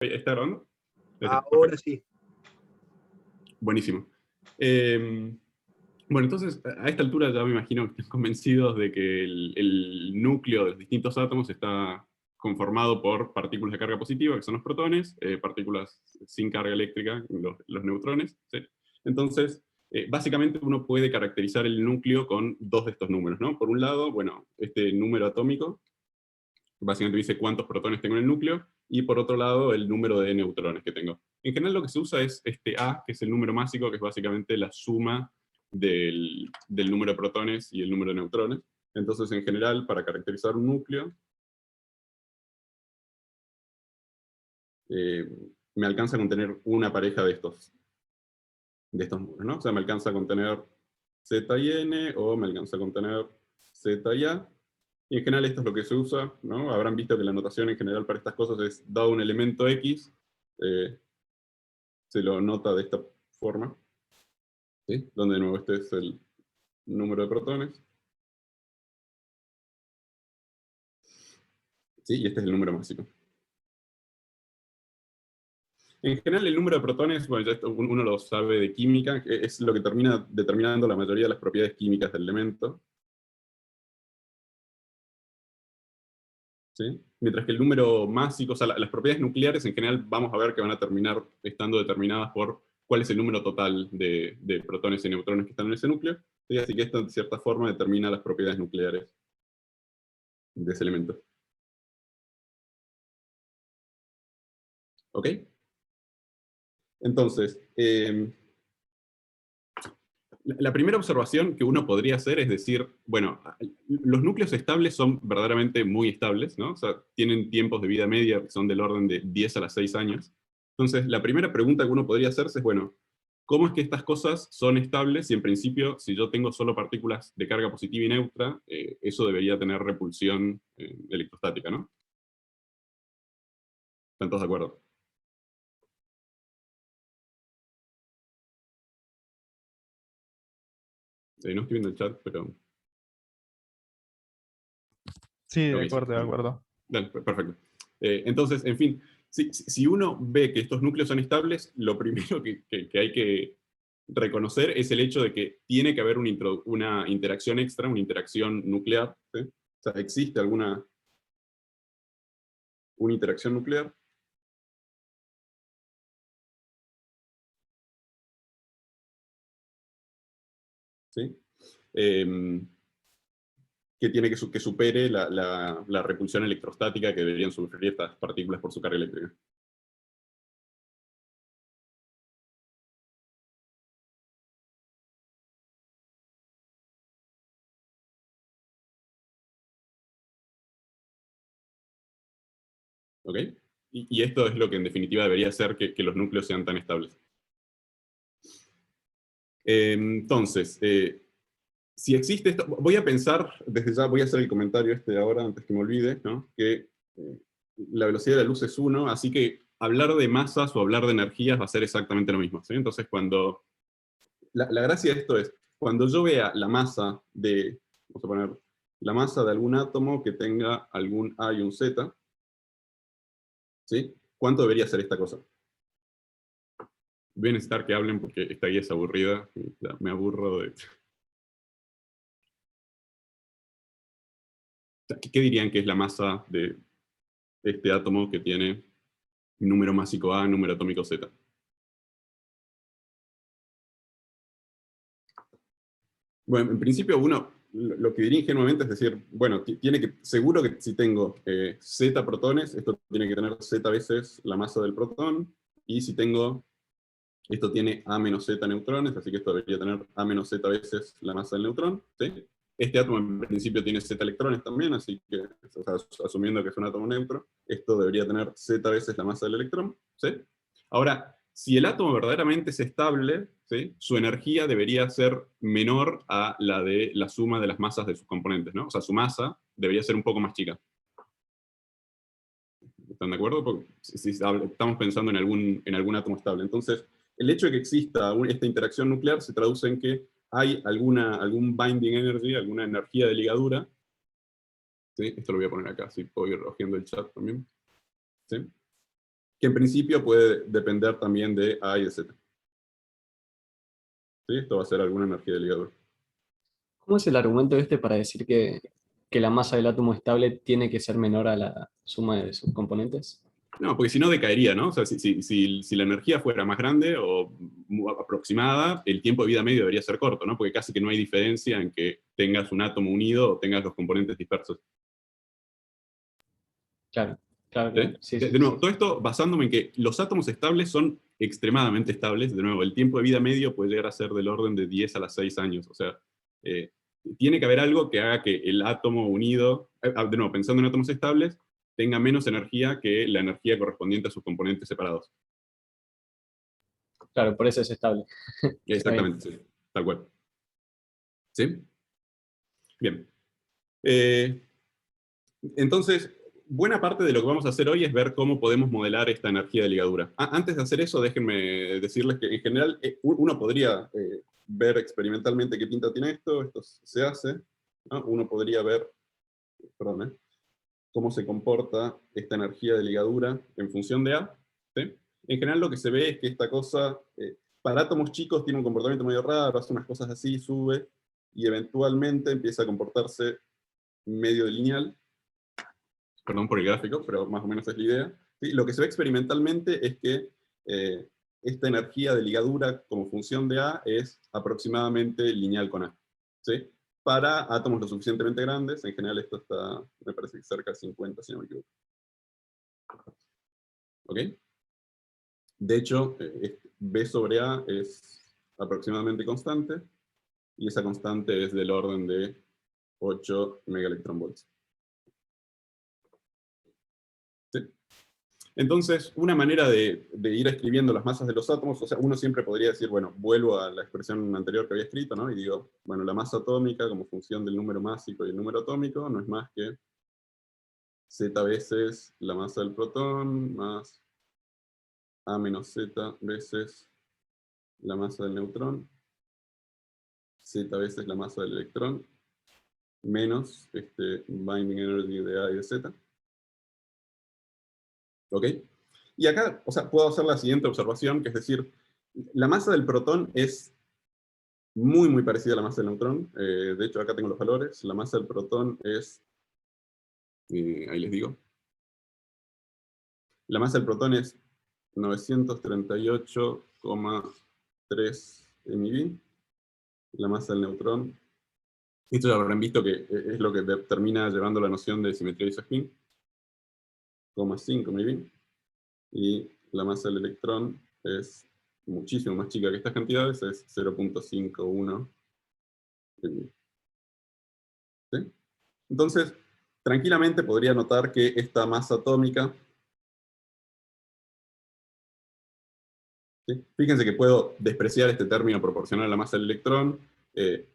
¿Está grabando? Ahora Perfecto. sí. Buenísimo. Bueno, entonces, a esta altura ya me imagino que están convencidos de que el núcleo de los distintos átomos está conformado por partículas de carga positiva, que son los protones, partículas sin carga eléctrica, los neutrones. ¿Sí? Entonces, básicamente uno puede caracterizar el núcleo con dos de estos números, ¿no? Por un lado, bueno, este número atómico, básicamente dice cuántos protones tengo en el núcleo, y por otro lado, el número de neutrones que tengo. En general lo que se usa es este A, que es el número másico, que es básicamente la suma del número de protones y el número de neutrones. Entonces, en general, para caracterizar un núcleo, eh, me alcanza con tener una pareja de estos números, ¿no? O sea, me alcanza con tener Z y N, o me alcanza con tener Z y A. Y en general esto es lo que se usa, ¿no? Habrán visto que la notación en general para estas cosas es, dado un elemento X, se lo nota de esta forma, ¿sí? Donde de nuevo este es el número de protones, ¿sí? Y este es el número másico. En general el número de protones, bueno, ya esto uno lo sabe de química, es lo que termina determinando la mayoría de las propiedades químicas del elemento, ¿sí? Mientras que el número másico, o sea, las propiedades nucleares en general vamos a ver que van a terminar estando determinadas por cuál es el número total de protones y neutrones que están en ese núcleo, ¿sí? Así que esto de cierta forma determina las propiedades nucleares de ese elemento. ¿Ok? Entonces, la primera observación que uno podría hacer es decir, bueno, los núcleos estables son verdaderamente muy estables, ¿no? O sea, tienen tiempos de vida media que son del orden de 10 a las 6 años. Entonces, la primera pregunta que uno podría hacerse es, bueno, ¿cómo es que estas cosas son estables? Y en principio, si yo tengo solo partículas de carga positiva y neutra, eso debería tener repulsión electrostática, ¿no? ¿Están todos de acuerdo? No estoy viendo el chat, pero... Sí, de Ok, sí. acuerdo, de acuerdo. Dale, perfecto. Entonces, en fin, si uno ve que estos núcleos son estables, lo primero que hay que reconocer es el hecho de que tiene que haber una interacción extra, una interacción nuclear, ¿sí? O sea, existe una interacción nuclear, ¿sí? Em, que tiene que supere la repulsión electrostática que deberían sufrir estas partículas por su carga eléctrica. ¿Ok? Y esto es lo que en definitiva debería hacer que los núcleos sean tan estables. Entonces, si existe esto, voy a pensar, desde ya voy a hacer el comentario este ahora, antes que me olvide, ¿no? Que la velocidad de la luz es 1, así que hablar de masas o hablar de energías va a ser exactamente lo mismo, ¿sí? Entonces, la gracia de esto es, cuando yo vea la masa vamos a poner, la masa de algún átomo que tenga algún A y un Z, ¿sí? ¿Cuánto debería ser esta cosa? Voy a necesitar que hablen porque esta guía es aburrida, y ya me aburro de... ¿Qué dirían que es la masa de este átomo que tiene número másico A, número atómico Z? Bueno, en principio uno lo que diría ingenuamente es decir, bueno, seguro que si tengo Z protones, esto tiene que tener Z veces la masa del protón, y si tengo, esto tiene A menos Z neutrones, así que esto debería tener A menos Z veces la masa del neutrón, ¿sí? Este átomo en principio tiene Z electrones también, así que, o sea, asumiendo que es un átomo neutro, esto debería tener Z veces la masa del electrón, ¿sí? Ahora, si el átomo verdaderamente es estable, ¿sí? Su energía debería ser menor a la de la suma de las masas de sus componentes, ¿no? O sea, su masa debería ser un poco más chica. ¿Están de acuerdo? Porque si estamos pensando en algún átomo estable. Entonces, el hecho de que exista esta interacción nuclear se traduce en que hay algún binding energy, alguna energía de ligadura. ¿Sí? Esto lo voy a poner acá, si puedo ir hojeando el chat también. ¿Sí? que en principio puede depender también de A y de Z. ¿Sí? Esto va a ser alguna energía de ligadura. ¿Cómo es el argumento este para decir que la masa del átomo estable tiene que ser menor a la suma de sus componentes? No, porque si no decaería, ¿no? O sea, si la energía fuera más grande o aproximada, el tiempo de vida medio debería ser corto, ¿no? Porque casi que no hay diferencia en que tengas un átomo unido o tengas los componentes dispersos. Claro, claro, ¿Sí? claro. Sí, De sí, nuevo, sí. todo esto basándome en que los átomos estables son extremadamente estables. De nuevo, el tiempo de vida medio puede llegar a ser del orden de 10 a las 6 años. O sea, eh, tiene que haber algo que haga que el átomo unido, de nuevo, pensando en átomos estables, tenga menos energía que la energía correspondiente a sus componentes separados. Claro, por eso es estable. Está bien. Exactamente, sí, tal cual. ¿Sí? Bien. Eh, entonces, buena parte de lo que vamos a hacer hoy es ver cómo podemos modelar esta energía de ligadura. Antes de hacer eso, déjenme decirles que en general uno podría ver experimentalmente qué pinta tiene esto se hace, ¿no? Uno podría ver, perdón, cómo se comporta esta energía de ligadura en función de A. ¿Sí? En general lo que se ve es que esta cosa, para átomos chicos tiene un comportamiento medio raro, hace unas cosas así, sube, y eventualmente empieza a comportarse medio lineal. Perdón por el gráfico, pero más o menos es la idea. ¿Sí? Lo que se ve experimentalmente es que eh, esta energía de ligadura como función de A es aproximadamente lineal con A. ¿Sí? Para átomos lo suficientemente grandes, en general esto está, me parece que cerca de 50, si no me equivoco. ¿Ok? De hecho, B sobre A es aproximadamente constante, y esa constante es del orden de 8 megaelectronvolts. ¿Sí? Entonces, una manera de ir escribiendo las masas de los átomos, o sea, uno siempre podría decir, bueno, vuelvo a la expresión anterior que había escrito, ¿no? Y digo, bueno, la masa atómica como función del número másico y el número atómico no es más que z veces la masa del protón más A menos z veces la masa del neutrón, z veces la masa del electrón, menos este binding energy de A y de Z. ¿Ok? Y acá, o sea, puedo hacer la siguiente observación, que es decir, la masa del protón es muy, muy parecida a la masa del neutrón. De hecho, acá tengo los valores. La masa del protón es, ahí les digo, la masa del protón es 938,3 MeV. La masa del neutrón, esto ya habrán visto que es lo que termina llevando la noción de simetría de Iso-Spin, 0,5 MeV. Y la masa del electrón es muchísimo más chica que estas cantidades, es 0,51 MeV. ¿Sí? Entonces, tranquilamente podría notar que esta masa atómica, ¿sí? Fíjense que puedo despreciar este término proporcional a la masa del electrón.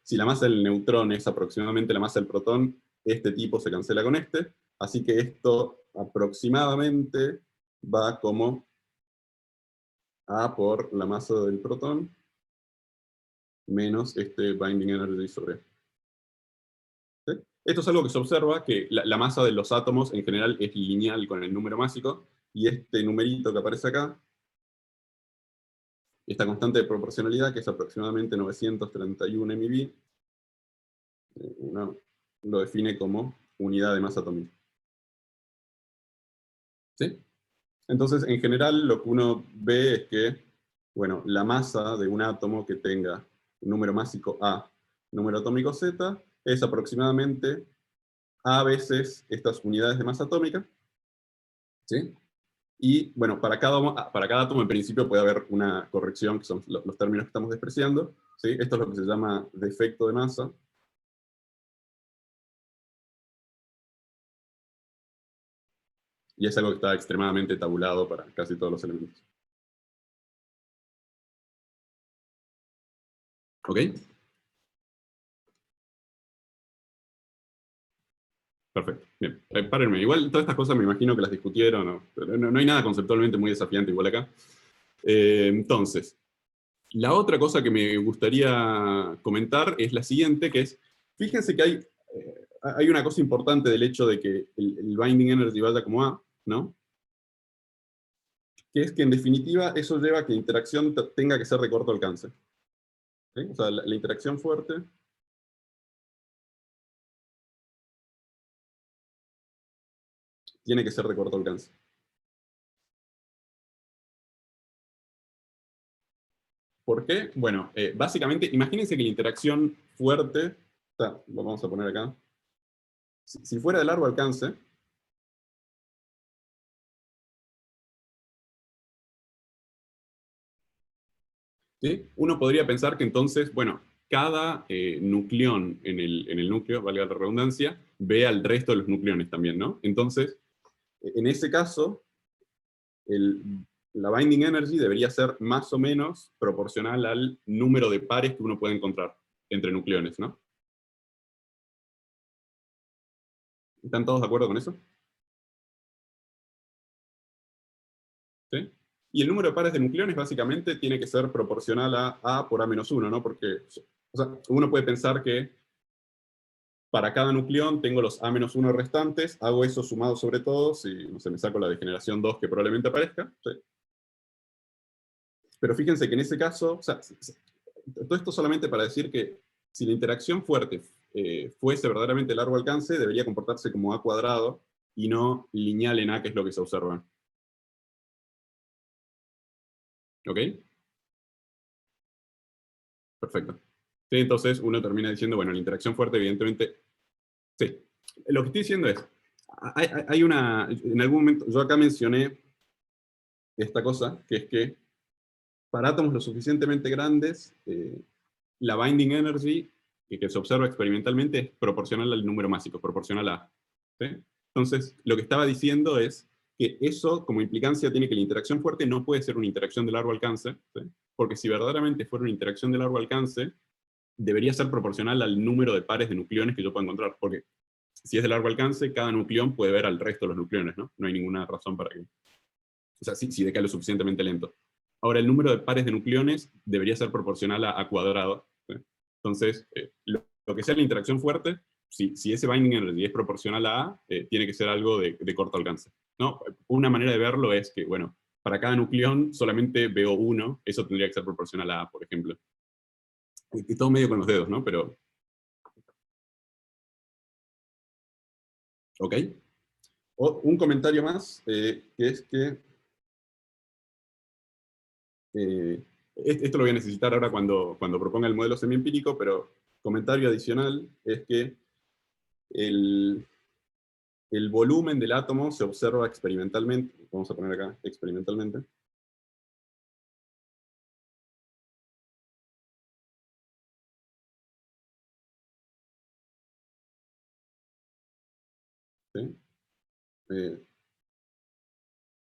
Si la masa del neutrón es aproximadamente la masa del protón, este tipo se cancela con este. Así que esto aproximadamente va como A por la masa del protón menos este binding energy sobre E. ¿Sí? Esto es algo que se observa, que la masa de los átomos en general es lineal con el número másico, y este numerito que aparece acá, esta constante de proporcionalidad, que es aproximadamente 931 MeV, uno lo define como unidad de masa atómica. ¿Sí? Entonces, en general, lo que uno ve es que, bueno, la masa de un átomo que tenga un número másico A, número atómico Z, es aproximadamente A veces estas unidades de masa atómica. ¿Sí? Y, bueno, para cada átomo en principio puede haber una corrección, que son los términos que estamos despreciando. ¿Sí? Esto es lo que se llama defecto de masa. Y es algo que está extremadamente tabulado para casi todos los elementos. ¿Ok? Perfecto. Bien. Párenme. Igual todas estas cosas me imagino que las discutieron. No hay nada conceptualmente muy desafiante igual acá. Entonces, la otra cosa que me gustaría comentar es la siguiente, que es, fíjense que hay una cosa importante del hecho de que el binding energy vaya como A, ¿no? que es que en definitiva eso lleva a que la interacción tenga que ser de corto alcance. ¿Sí? O sea, la interacción fuerte tiene que ser de corto alcance. ¿Por qué? Bueno, básicamente, imagínense que la interacción fuerte, o sea, lo vamos a poner acá, si fuera de largo alcance, ¿sí? Uno podría pensar que entonces, bueno, cada nucleón en el núcleo, valga la redundancia, ve al resto de los nucleones también, ¿no? Entonces, en ese caso, la binding energy debería ser más o menos proporcional al número de pares que uno puede encontrar entre nucleones, ¿no? ¿Están todos de acuerdo con eso? ¿Sí? Y el número de pares de nucleones básicamente tiene que ser proporcional a A por A-1, ¿no? Porque, o sea, uno puede pensar que para cada nucleón tengo los A-1 restantes, hago eso sumado sobre todos y, no sé, me saco la degeneración 2 que probablemente aparezca. ¿Sí? Pero fíjense que en ese caso, o sea, todo esto solamente para decir que si la interacción fuerte fuese verdaderamente largo alcance, debería comportarse como A cuadrado y no lineal en A, que es lo que se observa. ¿Ok? Perfecto. Sí, entonces uno termina diciendo, bueno, la interacción fuerte, evidentemente, sí. Lo que estoy diciendo es, hay una, en algún momento, yo acá mencioné esta cosa, que es que para átomos lo suficientemente grandes, la binding energy que se observa experimentalmente es proporcional al número másico, proporcional a A. ¿Sí? Entonces, lo que estaba diciendo es que eso, como implicancia, tiene que la interacción fuerte no puede ser una interacción de largo alcance, ¿sí? Porque si verdaderamente fuera una interacción de largo alcance, debería ser proporcional al número de pares de nucleones que yo puedo encontrar, porque si es de largo alcance, cada nucleón puede ver al resto de los nucleones, ¿no? No hay ninguna razón para que... O sea, si decae lo suficientemente lento. Ahora, el número de pares de nucleones debería ser proporcional a cuadrado. ¿Sí? Entonces, lo que sea la interacción fuerte, si ese binding energy es proporcional a A, tiene que ser algo de corto alcance. ¿No? Una manera de verlo es que, bueno, para cada nucleón solamente veo uno, eso tendría que ser proporcional a A, por ejemplo. Y todo medio con los dedos, ¿no? Pero, ¿ok? Un comentario más, que es que Eh, esto lo voy a necesitar ahora cuando proponga el modelo semiempírico, pero comentario adicional es que el, el volumen del átomo se observa experimentalmente, vamos a poner acá experimentalmente, ¿sí? Eh,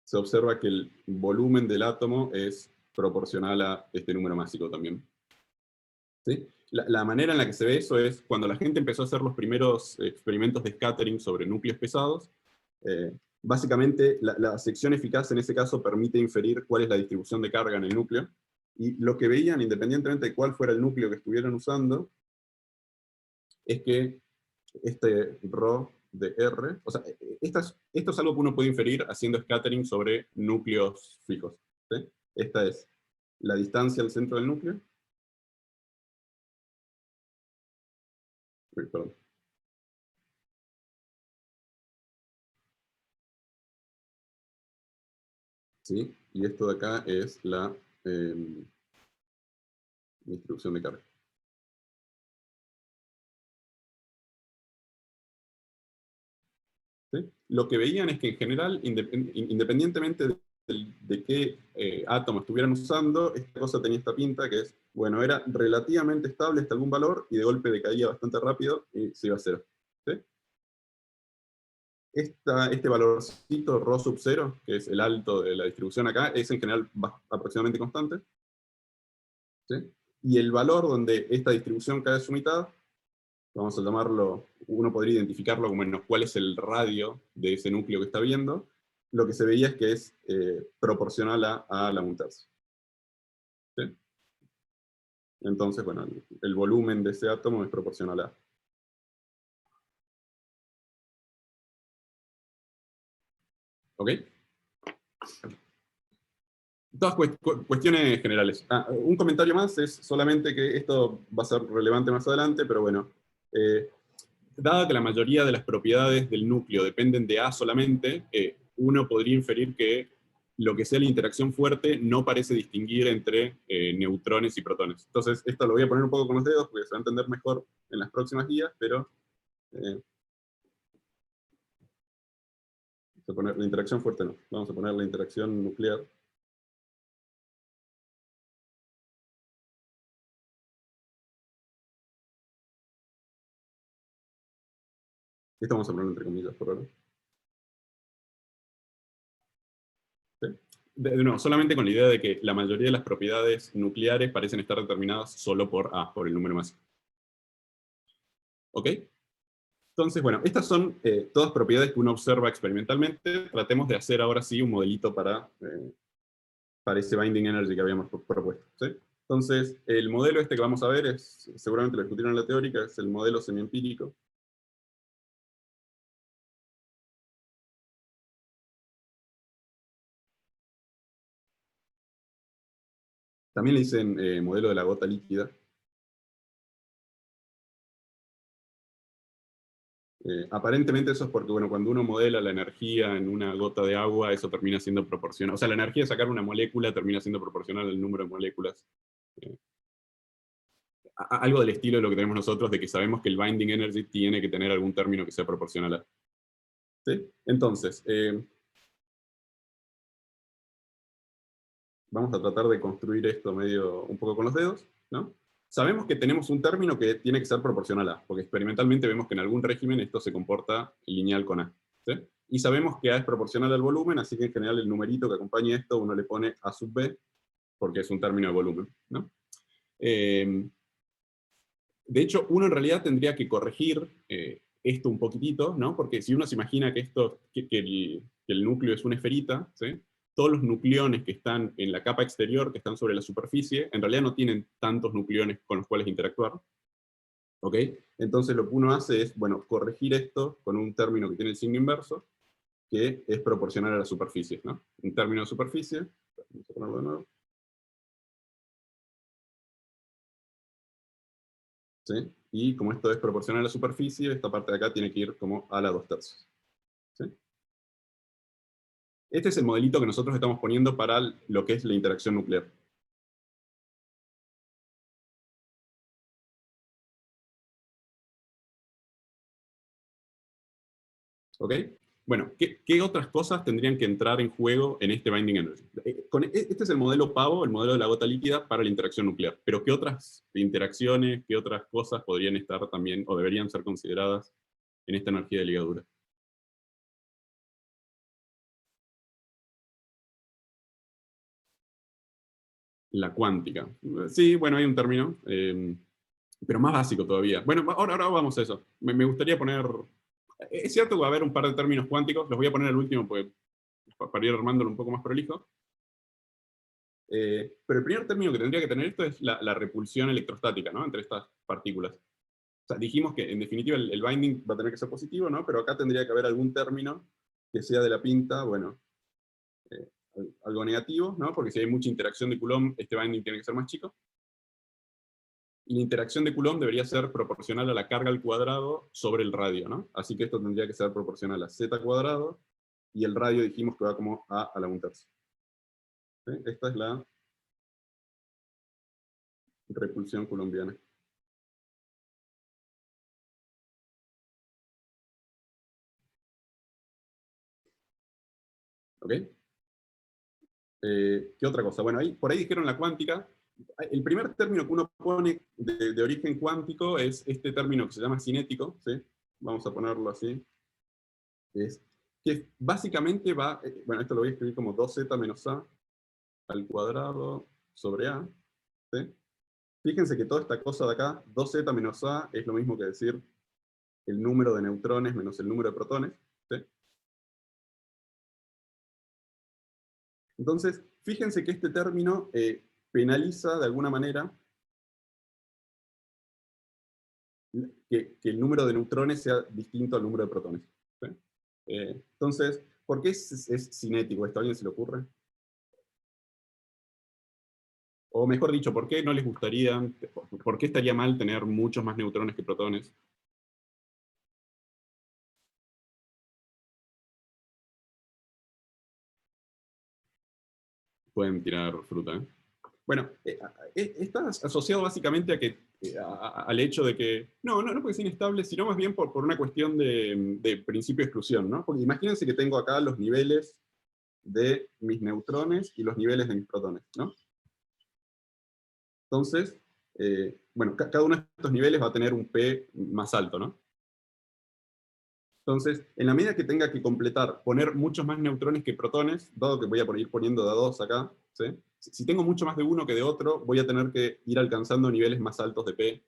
se observa que el volumen del átomo es proporcional a este número másico también. ¿Sí? La manera en la que se ve eso es cuando la gente empezó a hacer los primeros experimentos de scattering sobre núcleos pesados. Básicamente, la sección eficaz en ese caso permite inferir cuál es la distribución de carga en el núcleo. Y lo que veían, independientemente de cuál fuera el núcleo que estuvieran usando, es que este ρ de R, o sea, esto es algo que uno puede inferir haciendo scattering sobre núcleos fijos. ¿Sí? Esta es la distancia al centro del núcleo. Uy, perdón. ¿Sí? Y esto de acá es la distribución de carga. ¿Sí? Lo que veían es que en general, independientemente de qué átomo estuvieran usando, esta cosa tenía esta pinta que es, bueno, era relativamente estable hasta algún valor y de golpe decaía bastante rápido y se iba a cero. ¿Sí? Este valorcito ρ sub 0, que es el alto de la distribución acá, es en general aproximadamente constante. ¿Sí? Y el valor donde esta distribución cae a su mitad, vamos a llamarlo, uno podría identificarlo como bueno, cuál es el radio de ese núcleo que está viendo, lo que se veía es que es proporcional a la un tercio. ¿Sí? Entonces, bueno, el volumen de ese átomo es proporcional a. ¿Ok? Todas cuestiones generales. Un comentario más es solamente que esto va a ser relevante más adelante, pero bueno. Dada que la mayoría de las propiedades del núcleo dependen de A solamente, uno podría inferir que lo que sea la interacción fuerte no parece distinguir entre neutrones y protones. Entonces, esto lo voy a poner un poco con los dedos porque se va a entender mejor en las próximas guías, pero vamos a poner la interacción fuerte no. Vamos a poner la interacción nuclear. Esto vamos a ponerlo entre comillas por ahora. ¿Sí? De nuevo, solamente con la idea de que la mayoría de las propiedades nucleares parecen estar determinadas solo por A, por el número másico. ¿Ok? Entonces, bueno, estas son todas propiedades que uno observa experimentalmente. Tratemos de hacer ahora sí un modelito para ese binding energy que habíamos propuesto. ¿Sí? Entonces, el modelo este que vamos a ver es, seguramente lo discutieron en la teórica, es el modelo semiempírico. También le dicen modelo de la gota líquida. Aparentemente eso es porque, bueno, cuando uno modela la energía en una gota de agua, eso termina siendo proporcional. O sea, la energía de sacar una molécula termina siendo proporcional al número de moléculas. Eh, Algo del estilo de lo que tenemos nosotros, de que sabemos que el binding energy tiene que tener algún término que sea proporcional a. ¿Sí? Entonces, vamos a tratar de construir esto medio un poco con los dedos, ¿no? Sabemos que tenemos un término que tiene que ser proporcional a, porque experimentalmente vemos que en algún régimen esto se comporta lineal con A. ¿Sí? Y sabemos que A es proporcional al volumen, así que en general el numerito que acompaña esto uno le pone A sub B, porque es un término de volumen, ¿no? De hecho, uno en realidad tendría que corregir esto un poquitito, ¿no? Porque si uno se imagina que, el núcleo es una esferita, ¿sí? Todos los nucleones que están en la capa exterior, que están sobre la superficie, en realidad no tienen tantos nucleones con los cuales interactuar. ¿Ok? Entonces lo que uno hace es, bueno, corregir esto con un término que tiene el signo inverso, que es proporcional a la superficie, ¿no? Un término de superficie, vamos a ponerlo de nuevo, ¿sí? Y como esto es proporcional a la superficie, esta parte de acá tiene que ir como a la 2/3. ¿Sí? Este es el modelito que nosotros estamos poniendo para lo que es la interacción nuclear. ¿Ok? Bueno, ¿qué otras cosas tendrían que entrar en juego en este binding energy? Este es el modelo PAVO, el modelo de la gota líquida para la interacción nuclear. Pero ¿qué otras interacciones, qué otras cosas podrían estar también o deberían ser consideradas en esta energía de ligadura? La cuántica. Sí, bueno, hay un término, pero más básico todavía. Bueno, ahora vamos a eso. Me gustaría poner. Es cierto que va a haber un par de términos cuánticos, los voy a poner al último para ir armándolo un poco más prolijo. Pero el primer término que tendría que tener esto es la repulsión electrostática, ¿no? Entre estas partículas. O sea, dijimos que en definitiva el binding va a tener que ser positivo, ¿no? Pero acá tendría que haber algún término que sea de la pinta, bueno, eh, algo negativo, ¿no? Porque si hay mucha interacción de Coulomb, este binding tiene que ser más chico. Y la interacción de Coulomb debería ser proporcional a la carga al cuadrado sobre el radio, ¿no? Así que esto tendría que ser proporcional a z cuadrado, y el radio dijimos que va como a la 1/3. ¿Sí? Esta es la repulsión coulombiana. ¿Ok? ¿Qué otra cosa? Bueno, por ahí dijeron la cuántica. El primer término que uno pone de origen cuántico es este término que se llama cinético, ¿sí? Vamos a ponerlo así. Es, que básicamente va, bueno, esto lo voy a escribir como 2z menos a al cuadrado sobre a. ¿Sí? Fíjense que toda esta cosa de acá, 2z menos a, es lo mismo que decir el número de neutrones menos el número de protones. ¿Sí? Entonces, fíjense que este término penaliza de alguna manera que el número de neutrones sea distinto al número de protones. ¿Sí? Entonces, ¿por qué es cinético esto? ¿A alguien se le ocurre? o mejor dicho, ¿por qué no les gustaría, por qué estaría mal tener muchos más neutrones que protones? Pueden tirar fruta, ¿eh? Bueno, está asociado básicamente a que, al hecho de que, no porque sea inestable, sino más bien por una cuestión de principio de exclusión, ¿no? Porque imagínense que tengo acá los niveles de mis neutrones y los niveles de mis protones, ¿no? Entonces, bueno, cada uno de estos niveles va a tener un P más alto, ¿no? Entonces, en la medida que tenga que completar, poner muchos más neutrones que protones, dado que voy a ir poniendo de a dos acá, ¿sí? Si tengo mucho más de uno que de otro, voy a tener que ir alcanzando niveles más altos de P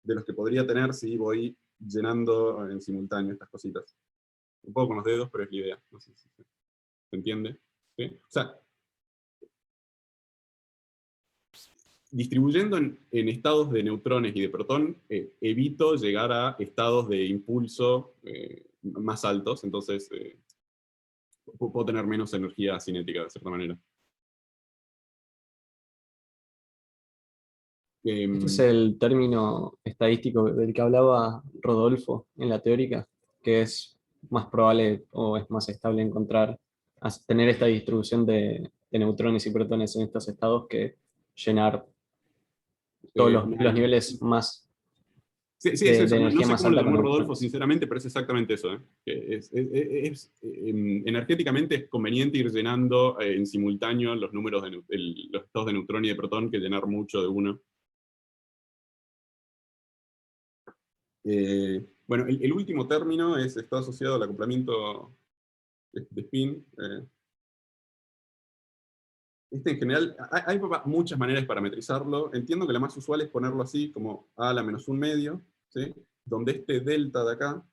de los que podría tener si voy llenando en simultáneo estas cositas. Un poco con los dedos, pero es la idea. No sé si se entiende. ¿Sí? O sea, distribuyendo en estados de neutrones y de protón, evito llegar a estados de impulso más altos, entonces puedo tener menos energía cinética de cierta manera. Este es el término estadístico del que hablaba Rodolfo en la teórica, que es más probable o es más estable encontrar, tener esta distribución de neutrones y protones en estos estados que llenar todos los niveles más Sí, es eso. de No energía sé más cómo lo alta con llamó Rodolfo, neutrones. sinceramente, pero es exactamente eso. Que energéticamente es conveniente ir llenando en simultáneo los números los estados de neutrón y de protón que llenar mucho de uno. Bueno, el último término está asociado al acoplamiento de spin. En general, hay muchas maneras de parametrizarlo. Entiendo que la más usual es ponerlo así, como a la menos un medio, ¿sí? Donde este delta de acá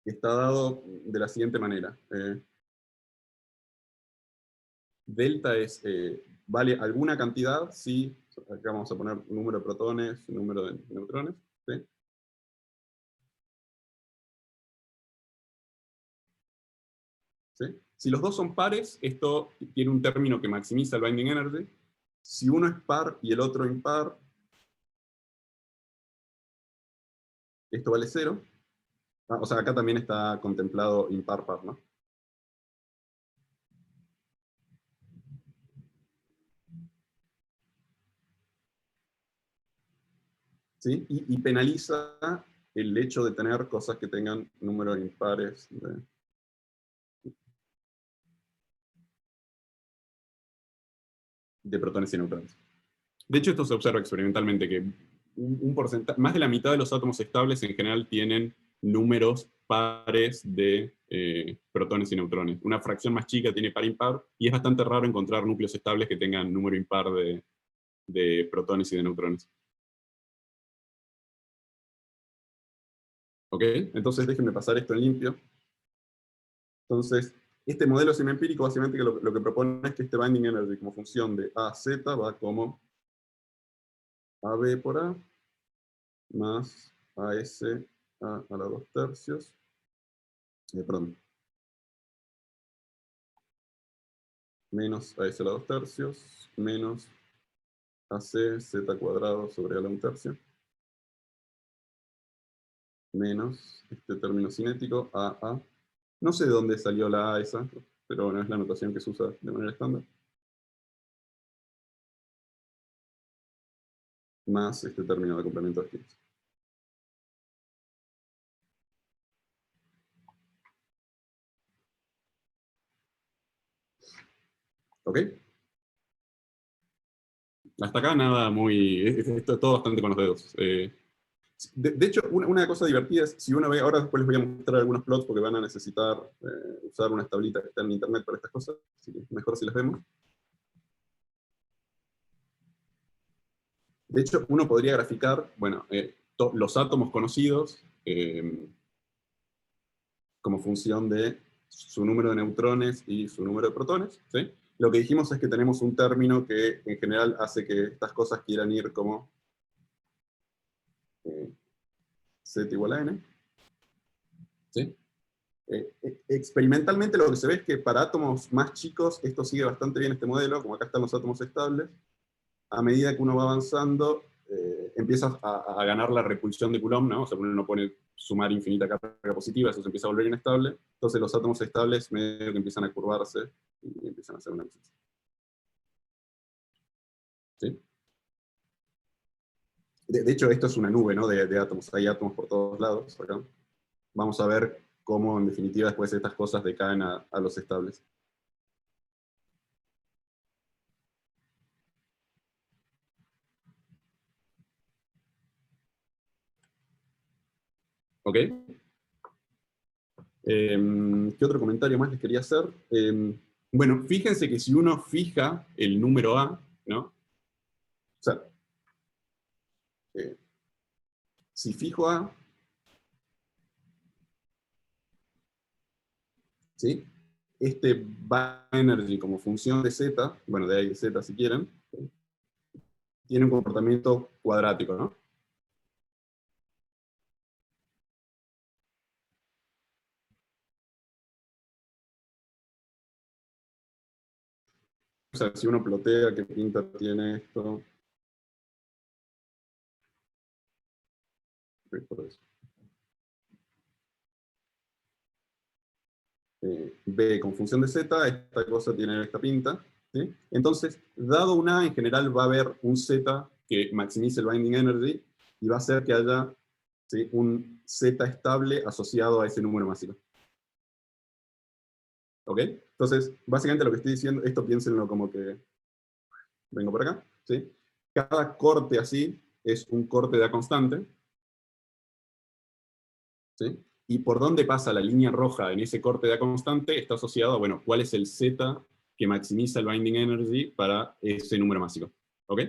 está dado de la siguiente manera. Delta vale alguna cantidad, si acá vamos a poner número de protones, número de neutrones, ¿sí? ¿Sí? Si los dos son pares, esto tiene un término que maximiza el binding energy. Si uno es par y el otro impar, esto vale 0. O sea, acá también está contemplado impar-par, ¿no? ¿Sí? Y penaliza el hecho de tener cosas que tengan números impares de protones y neutrones. De hecho, esto se observa experimentalmente, que un porcentaje, más de la mitad de los átomos estables en general tienen números pares de protones y neutrones. Una fracción más chica tiene par-impar, y es bastante raro encontrar núcleos estables que tengan número impar de protones y de neutrones. ¿Ok? Entonces déjenme pasar esto en limpio. Entonces, este modelo semiempírico básicamente lo que propone es que este binding energy como función de AZ va como AB por A más AS a la 2/3, perdón, menos AS a la 2/3, menos AC Z cuadrado sobre A a la 1/3, menos este término cinético AA. No sé de dónde salió la A esa, pero bueno, es la notación que se usa de manera estándar. Más este término de complemento de Stevens. ¿Ok? Hasta acá nada muy... Esto es todo bastante con los dedos. De hecho, una cosa divertida es, si uno ve, ahora después les voy a mostrar algunos plots porque van a necesitar usar unas tablitas que están en internet para estas cosas, así que mejor si las vemos. De hecho, uno podría graficar, bueno, los átomos conocidos como función de su número de neutrones y su número de protones, ¿sí? Lo que dijimos es que tenemos un término que en general hace que estas cosas quieran ir como Z igual a N, ¿sí? Experimentalmente lo que se ve es que para átomos más chicos esto sigue bastante bien este modelo, como acá están los átomos estables. A medida que uno va avanzando, empieza a ganar la repulsión de Coulomb, ¿no? O sea, uno pone sumar infinita carga positiva, eso se empieza a volver inestable, entonces los átomos estables medio que empiezan a curvarse y empiezan a hacer una cosa. ¿Sí? De hecho, esto es una nube, ¿no? de átomos, hay átomos por todos lados acá. Vamos a ver cómo en definitiva después estas cosas decaen a los estables. ¿Ok? ¿Qué otro comentario más les quería hacer? Bueno, fíjense que si uno fija el número A, ¿no? O sea, si fijo A, ¿sí? Este Binding como función de Z, bueno, de A y de Z si quieren, ¿sí? Tiene un comportamiento cuadrático, ¿no? O sea, si uno plotea qué pinta tiene esto, por eso. B con función de Z, esta cosa tiene esta pinta, ¿sí? Entonces, dado un A, en general va a haber un Z que maximice el binding energy y va a hacer que haya, ¿sí?, un Z estable asociado a ese número masivo. ¿Ok? Entonces, básicamente lo que estoy diciendo, esto piénsenlo como que, vengo por acá, ¿sí? Cada corte así es un corte de A constante, ¿sí? Y por dónde pasa la línea roja en ese corte de A constante está asociado a, bueno, cuál es el Z que maximiza el binding energy para ese número másico. ¿Ok?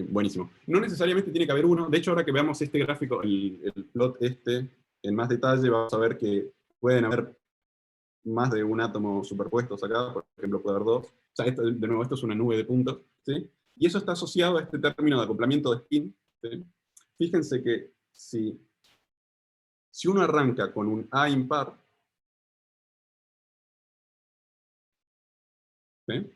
Buenísimo. No necesariamente tiene que haber uno. De hecho, ahora que veamos este gráfico, el plot este, en más detalle, vamos a ver que pueden haber más de un átomo superpuestos acá. Por ejemplo, puede haber dos. O sea, esto, de nuevo, esto es una nube de puntos, ¿sí? Y eso está asociado a este término de acoplamiento de spin, ¿sí? Fíjense que si uno arranca con un A impar, ¿sí?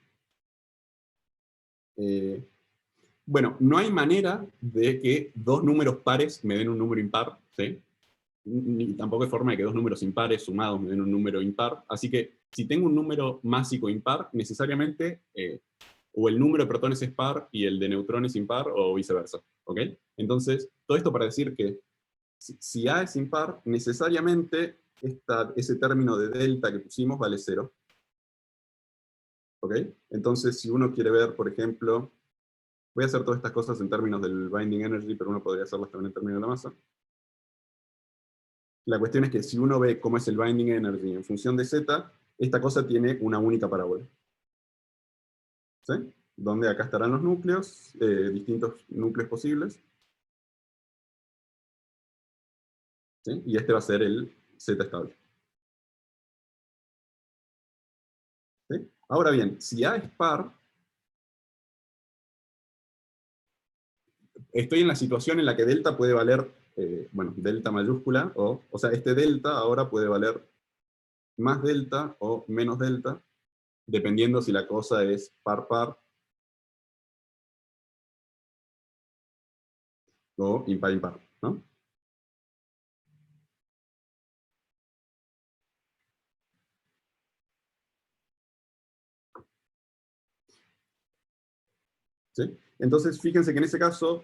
Bueno, no hay manera de que dos números pares me den un número impar, ¿sí? Ni tampoco hay forma de que dos números impares sumados me den un número impar. Así que si tengo un número másico impar, necesariamente o el número de protones es par y el de neutrones impar, o viceversa. ¿Ok? Entonces, todo esto para decir que si A es impar, necesariamente ese término de delta que pusimos vale cero. ¿Ok? Entonces, si uno quiere ver, por ejemplo, voy a hacer todas estas cosas en términos del binding energy, pero uno podría hacerlas también en términos de la masa. La cuestión es que si uno ve cómo es el binding energy en función de Z, esta cosa tiene una única parábola. ¿Sí? Donde acá estarán los núcleos, distintos núcleos posibles. ¿Sí? Y este va a ser el Z estable. ¿Sí? Ahora bien, si A es par, estoy en la situación en la que delta puede valer, bueno, delta mayúscula, o sea, este delta ahora puede valer más delta o menos delta, dependiendo si la cosa es par-par o impar-impar, ¿no? ¿Sí? Entonces, fíjense que en ese caso,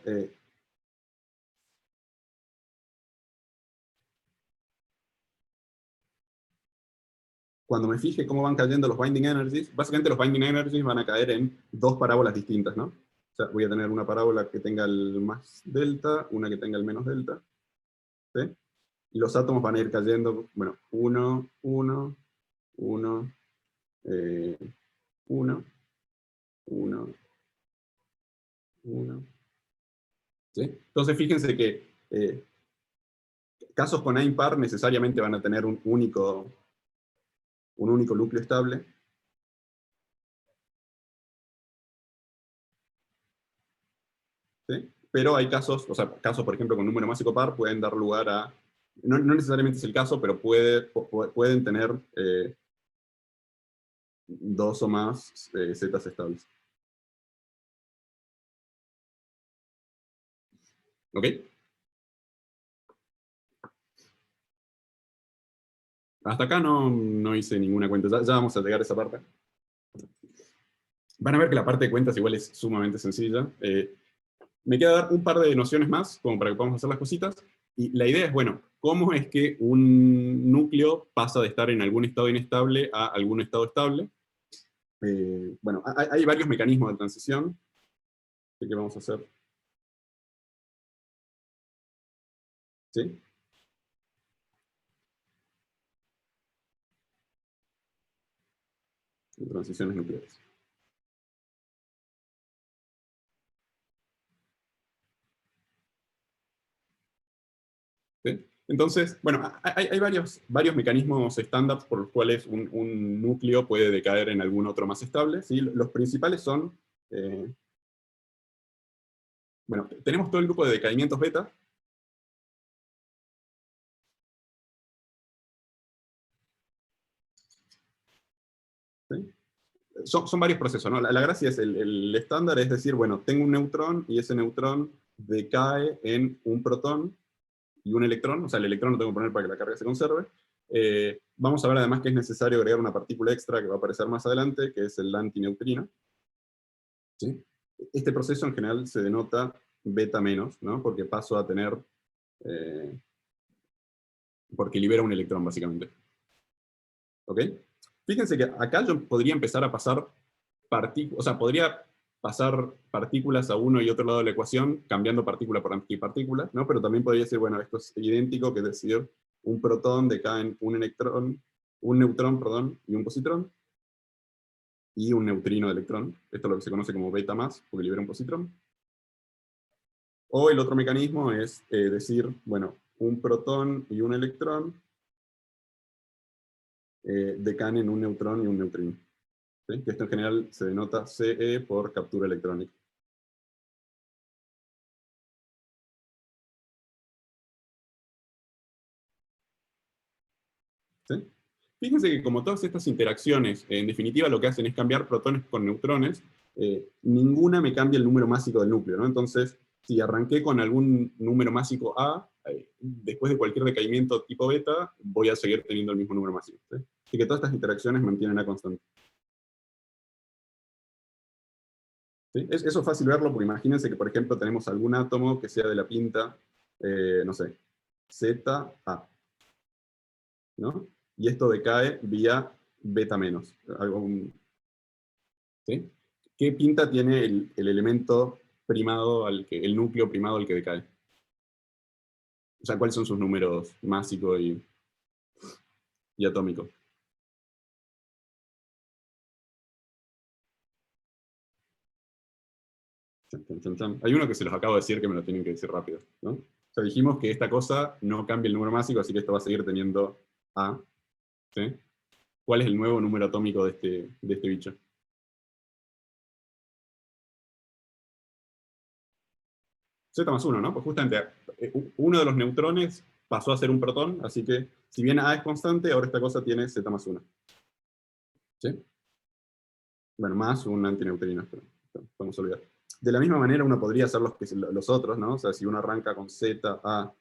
cuando me fije cómo van cayendo los binding energies, básicamente los binding energies van a caer en dos parábolas distintas, ¿no? O sea, voy a tener una parábola que tenga el más delta, una que tenga el menos delta, ¿sí? Y los átomos van a ir cayendo, bueno, 1, 1, 1, 1, 1, 1, ¿sí? Entonces fíjense que casos con A impar necesariamente van a tener un único núcleo estable. ¿Sí? pero hay casos, o sea, casos, por ejemplo, con número másico par pueden dar lugar a, no necesariamente es el caso, pero pueden tener dos o más zetas estables. ¿Ok? Hasta acá no hice ninguna cuenta, ya vamos a llegar a esa parte. Van a ver que la parte de cuentas igual es sumamente sencilla. Me queda dar un par de nociones más, como para que podamos hacer las cositas. Y la idea es, bueno, ¿cómo es que un núcleo pasa de estar en algún estado inestable a algún estado estable? Bueno, hay varios mecanismos de transición. Así que vamos a hacer. ¿Sí? Transiciones nucleares. ¿Sí? Entonces, bueno, hay varios mecanismos estándar por los cuales un núcleo puede decaer en algún otro más estable. ¿Sí? Los principales son, bueno, tenemos todo el grupo de decaimientos beta. ¿Sí? Son varios procesos, ¿no? La gracia es, el estándar es decir, bueno, tengo un neutrón y ese neutrón decae en un protón y un electrón, o sea, el electrón lo tengo que poner para que la carga se conserve. Vamos a ver además que es necesario agregar una partícula extra que va a aparecer más adelante, que es el antineutrino. ¿Sí? Este proceso en general se denota beta menos, ¿no? Porque paso a tener, porque libera un electrón básicamente. ¿Ok? Fíjense que acá yo podría empezar a pasar partículas, o sea, podría pasar partículas a uno y otro lado de la ecuación, cambiando partícula por antipartícula, ¿no? Pero también podría decir, bueno, esto es idéntico, que es decir, un protón decae en un electrón, un neutrón, perdón, y un positrón, y un neutrino de electrón. Esto es lo que se conoce como beta más, porque libera un positrón. O el otro mecanismo es decir, bueno, un protón y un electrón decaen en un neutrón y un neutrino. ¿Sí? Que esto en general se denota CE por captura electrónica. ¿Sí? Fíjense que como todas estas interacciones, en definitiva lo que hacen es cambiar protones con neutrones, ninguna me cambia el número másico del núcleo, ¿no? Entonces, si arranqué con algún número másico A, después de cualquier decaimiento tipo beta, voy a seguir teniendo el mismo número másico. ¿Sí? Así que todas estas interacciones mantienen a constante. ¿Sí? Eso es fácil verlo porque imagínense que, por ejemplo, tenemos algún átomo que sea de la pinta, no sé, ZA, ¿no? Y esto decae vía beta menos. ¿Sí? ¿Qué pinta tiene el elemento primado, el núcleo primado al que decae? O sea, ¿cuáles son sus números másico y atómico? Chan, chan, chan, chan. Hay uno que se los acabo de decir que me lo tienen que decir rápido, ¿no? O sea, dijimos que esta cosa no cambia el número másico, así que esto va a seguir teniendo A. ¿Sí? ¿Cuál es el nuevo número atómico de este bicho? Z más 1, ¿no? Pues justamente uno de los neutrones pasó a ser un protón, así que si bien A es constante, ahora esta cosa tiene Z más 1. ¿Sí? Bueno, más un antineutrino, pero vamos a olvidar. De la misma manera uno podría hacer los otros, ¿no? O sea, si uno arranca con Z, A,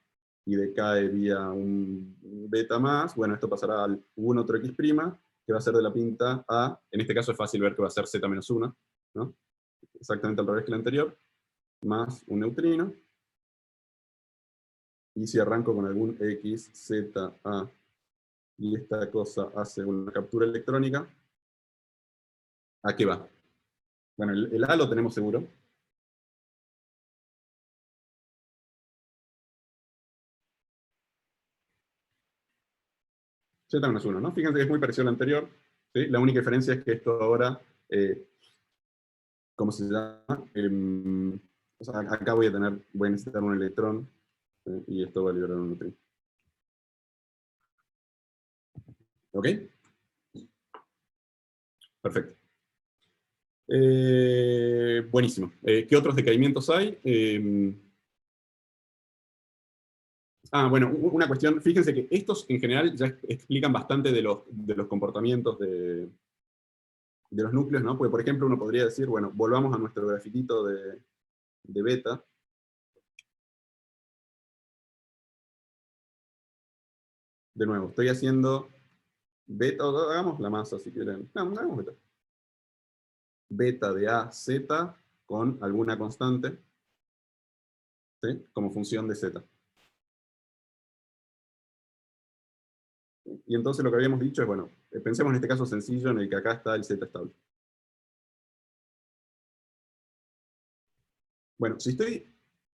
y decae vía un beta más, bueno, esto pasará al un otro X', que va a ser de la pinta A, en este caso es fácil ver que va a ser Z menos 1, ¿no? Exactamente al revés que el anterior, más un neutrino, y si arranco con algún X, Z, A, y esta cosa hace una captura electrónica, ¿a qué va? Bueno, el A lo tenemos seguro. Z menos 1, ¿no? Fíjense que es muy parecido al anterior. ¿Sí? La única diferencia es que esto ahora, ¿cómo se llama? O sea, acá voy a necesitar un electrón, y esto va a liberar un neutrino. ¿Ok? Perfecto. Buenísimo. ¿Qué otros decaimientos hay? Bueno, una cuestión, fíjense que estos en general ya explican bastante de los comportamientos de los núcleos, ¿no? Porque, por ejemplo, uno podría decir, bueno, volvamos a nuestro grafitito de beta. De nuevo, estoy haciendo beta, o hagamos la masa si quieren. No, hagamos beta. Beta de A, Z, con alguna constante, ¿sí? Como función de Z. Y entonces lo que habíamos dicho es, bueno, pensemos en este caso sencillo en el que acá está el Z estable. Bueno, si estoy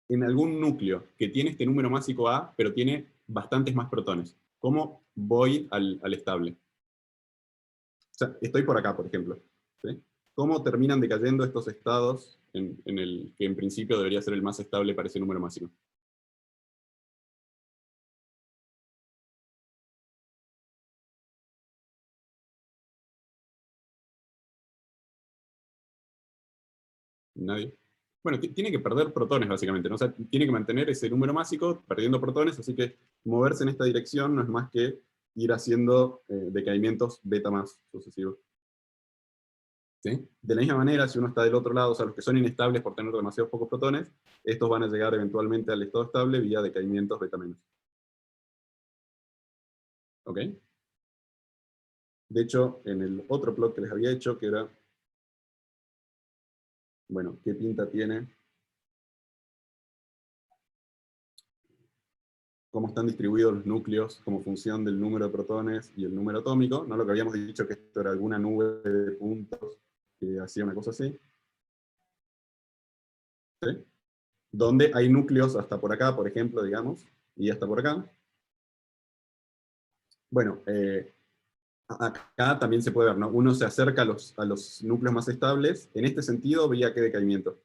en algún núcleo que tiene este número másico A, pero tiene bastantes más protones, ¿cómo voy al estable? O sea, estoy por acá, por ejemplo, ¿sí? ¿Cómo terminan decayendo estos estados en el que en principio debería ser el más estable para ese número máximo? Nadie. Bueno, tiene que perder protones, básicamente, ¿no? O sea, tiene que mantener ese número másico perdiendo protones, así que moverse en esta dirección no es más que ir haciendo decaimientos beta más sucesivos. ¿Sí? De la misma manera, si uno está del otro lado, o sea, los que son inestables por tener demasiados pocos protones, estos van a llegar eventualmente al estado estable vía decaimientos beta menos. ¿Ok? De hecho, en el otro plot que les había hecho, que era, bueno, ¿qué pinta tiene? Cómo están distribuidos los núcleos como función del número de protones y el número atómico, ¿no? Lo que habíamos dicho que esto era alguna nube de puntos que hacía una cosa así, ¿sí? Donde hay núcleos hasta por acá, por ejemplo, digamos, y hasta por acá. Bueno, acá también se puede ver, ¿no? Uno se acerca a los núcleos más estables, en este sentido, vía qué decaimiento.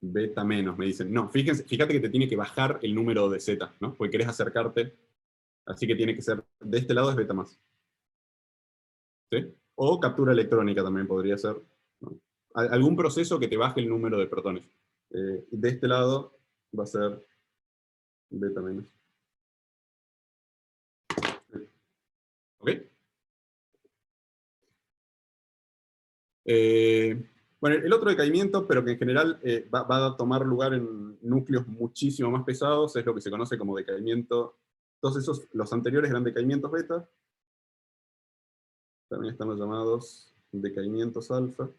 Beta menos, me dicen. No, fíjate que te tiene que bajar el número de Z, ¿no? Porque querés acercarte, así que tiene que ser, de este lado es beta más. ¿Sí? O captura electrónica también podría ser, ¿no? Algún proceso que te baje el número de protones. De este lado va a ser beta menos. ¿Ok? Eh, bueno, el otro decaimiento, pero que en general va a tomar lugar en núcleos muchísimo más pesados, es lo que se conoce como decaimiento. Todos esos, los anteriores eran decaimientos beta, también están los llamados decaimientos alfa.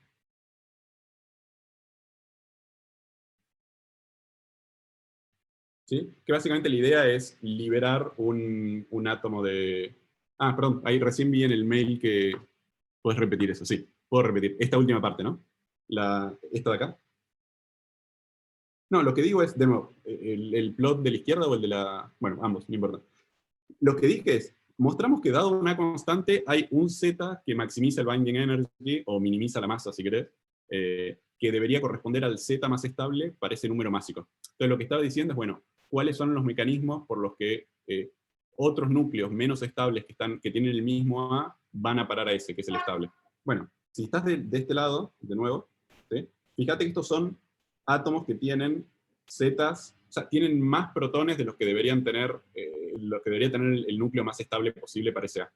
¿Sí? Que básicamente la idea es liberar un átomo de... Ah, perdón, ahí recién vi en el mail que... Puedes repetir eso, sí, puedo repetir. Esta última parte, ¿no? Esta de acá. No, lo que digo es, de nuevo, el plot de la izquierda o el de la... Bueno, ambos, no importa. Lo que dije es, mostramos que dado una constante hay un Z que maximiza el binding energy, o minimiza la masa, si querés, que debería corresponder al Z más estable para ese número másico. Entonces lo que estaba diciendo es, bueno, ¿cuáles son los mecanismos por los que otros núcleos menos estables que tienen el mismo A van a parar a ese, que es el estable? Bueno, si estás de este lado, de nuevo, ¿sí? Fíjate que estos son átomos que tienen zetas, o sea, tienen más protones de los que deberían tener, lo que debería tener el núcleo más estable posible para ese A.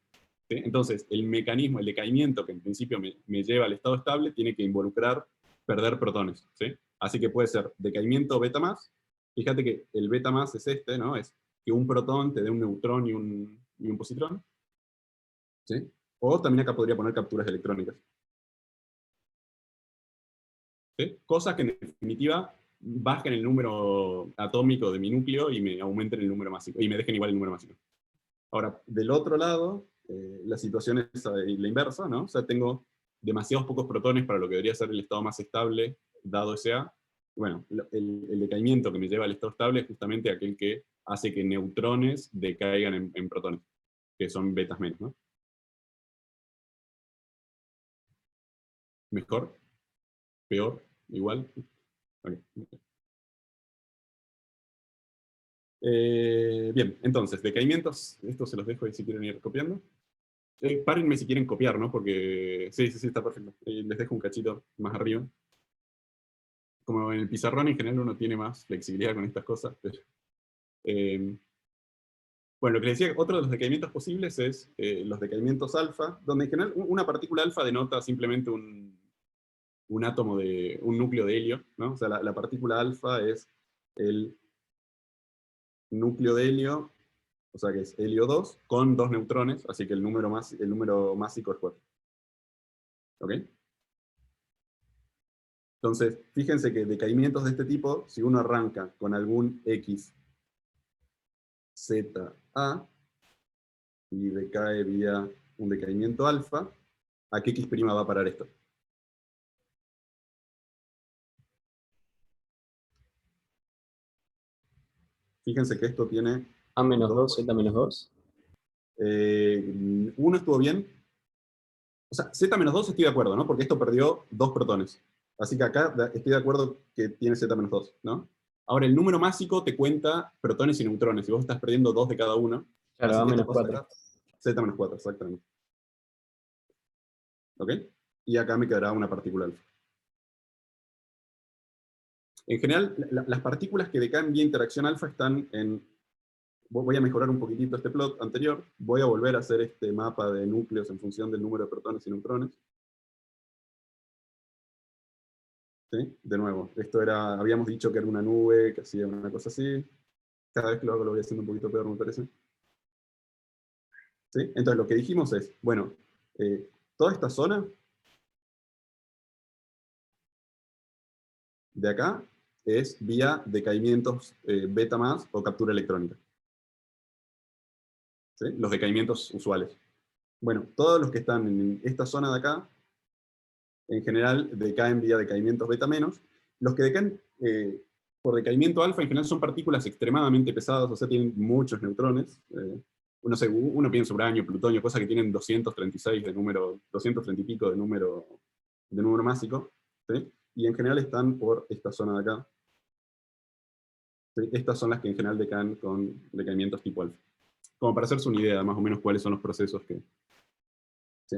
¿Sí? Entonces, el mecanismo, el decaimiento que en principio me lleva al estado estable, tiene que involucrar perder protones. ¿Sí? Así que puede ser decaimiento beta más. Fíjate que el beta más es este, ¿no? Es que un protón te dé un neutrón y un positrón. ¿Sí? O también acá podría poner capturas electrónicas. ¿Sí? Cosas que en definitiva bajen el número atómico de mi núcleo y me aumenten el número másico, y me dejen igual el número másico. Ahora, del otro lado, la situación es la inversa, ¿no? O sea, tengo demasiados pocos protones para lo que debería ser el estado más estable, dado ese A. Bueno, el decaimiento que me lleva al estado estable es justamente aquel que hace que neutrones decaigan en protones, que son betas menos, ¿no? ¿Mejor? ¿Peor? ¿Igual? Okay. Bien, entonces, decaimientos, esto se los dejo ahí si quieren ir copiando. Párenme si quieren copiar, ¿no? Porque sí, está perfecto. Les dejo un cachito más arriba. Como en el pizarrón en general uno tiene más flexibilidad con estas cosas. Pero, eh, bueno, lo que les decía, otro de los decaimientos posibles es los decaimientos alfa, donde en general una partícula alfa denota simplemente un átomo de, un núcleo de helio, ¿no? O sea, la partícula alfa es el núcleo de helio, o sea que es helio 2 con 2 neutrones, así que el número másico es 4. ¿Ok? Entonces, fíjense que decaimientos de este tipo, si uno arranca con algún X, Z, A, y decae vía un decaimiento alfa, ¿a qué X' va a parar esto? Fíjense que esto tiene A-2, Z-2. uno estuvo bien. O sea, Z-2 estoy de acuerdo, ¿no? Porque esto perdió 2 protones. Así que acá estoy de acuerdo que tiene Z-2, ¿no? Ahora, el número másico te cuenta protones y neutrones, y vos estás perdiendo 2 de cada uno. Claro, Así que esto pasa A-4. acá. Z-4, exactamente. ¿Ok? Y acá me quedará una partícula alfa. En general, las partículas que decaen vía interacción alfa están en... Voy a mejorar un poquitito este plot anterior. Voy a volver a hacer este mapa de núcleos en función del número de protones y neutrones. ¿Sí? De nuevo, esto era, habíamos dicho que era una nube, que hacía una cosa así. Cada vez que lo hago lo voy haciendo un poquito peor, me parece. ¿Sí? Entonces lo que dijimos es, bueno, toda esta zona de acá es vía decaimientos beta más o captura electrónica. ¿Sí? Los decaimientos usuales. Bueno, todos los que están en esta zona de acá, en general decaen vía decaimientos beta menos. Los que decaen por decaimiento alfa en general son partículas extremadamente pesadas, o sea, tienen muchos neutrones. Uno piensa uranio, plutonio, cosas que tienen 236 de número, 230 y pico de número másico. ¿Sí? Y en general están por esta zona de acá. ¿Sí? Estas son las que en general decaen con decaimientos tipo alfa. Como para hacerse una idea más o menos cuáles son los procesos que... ¿Sí?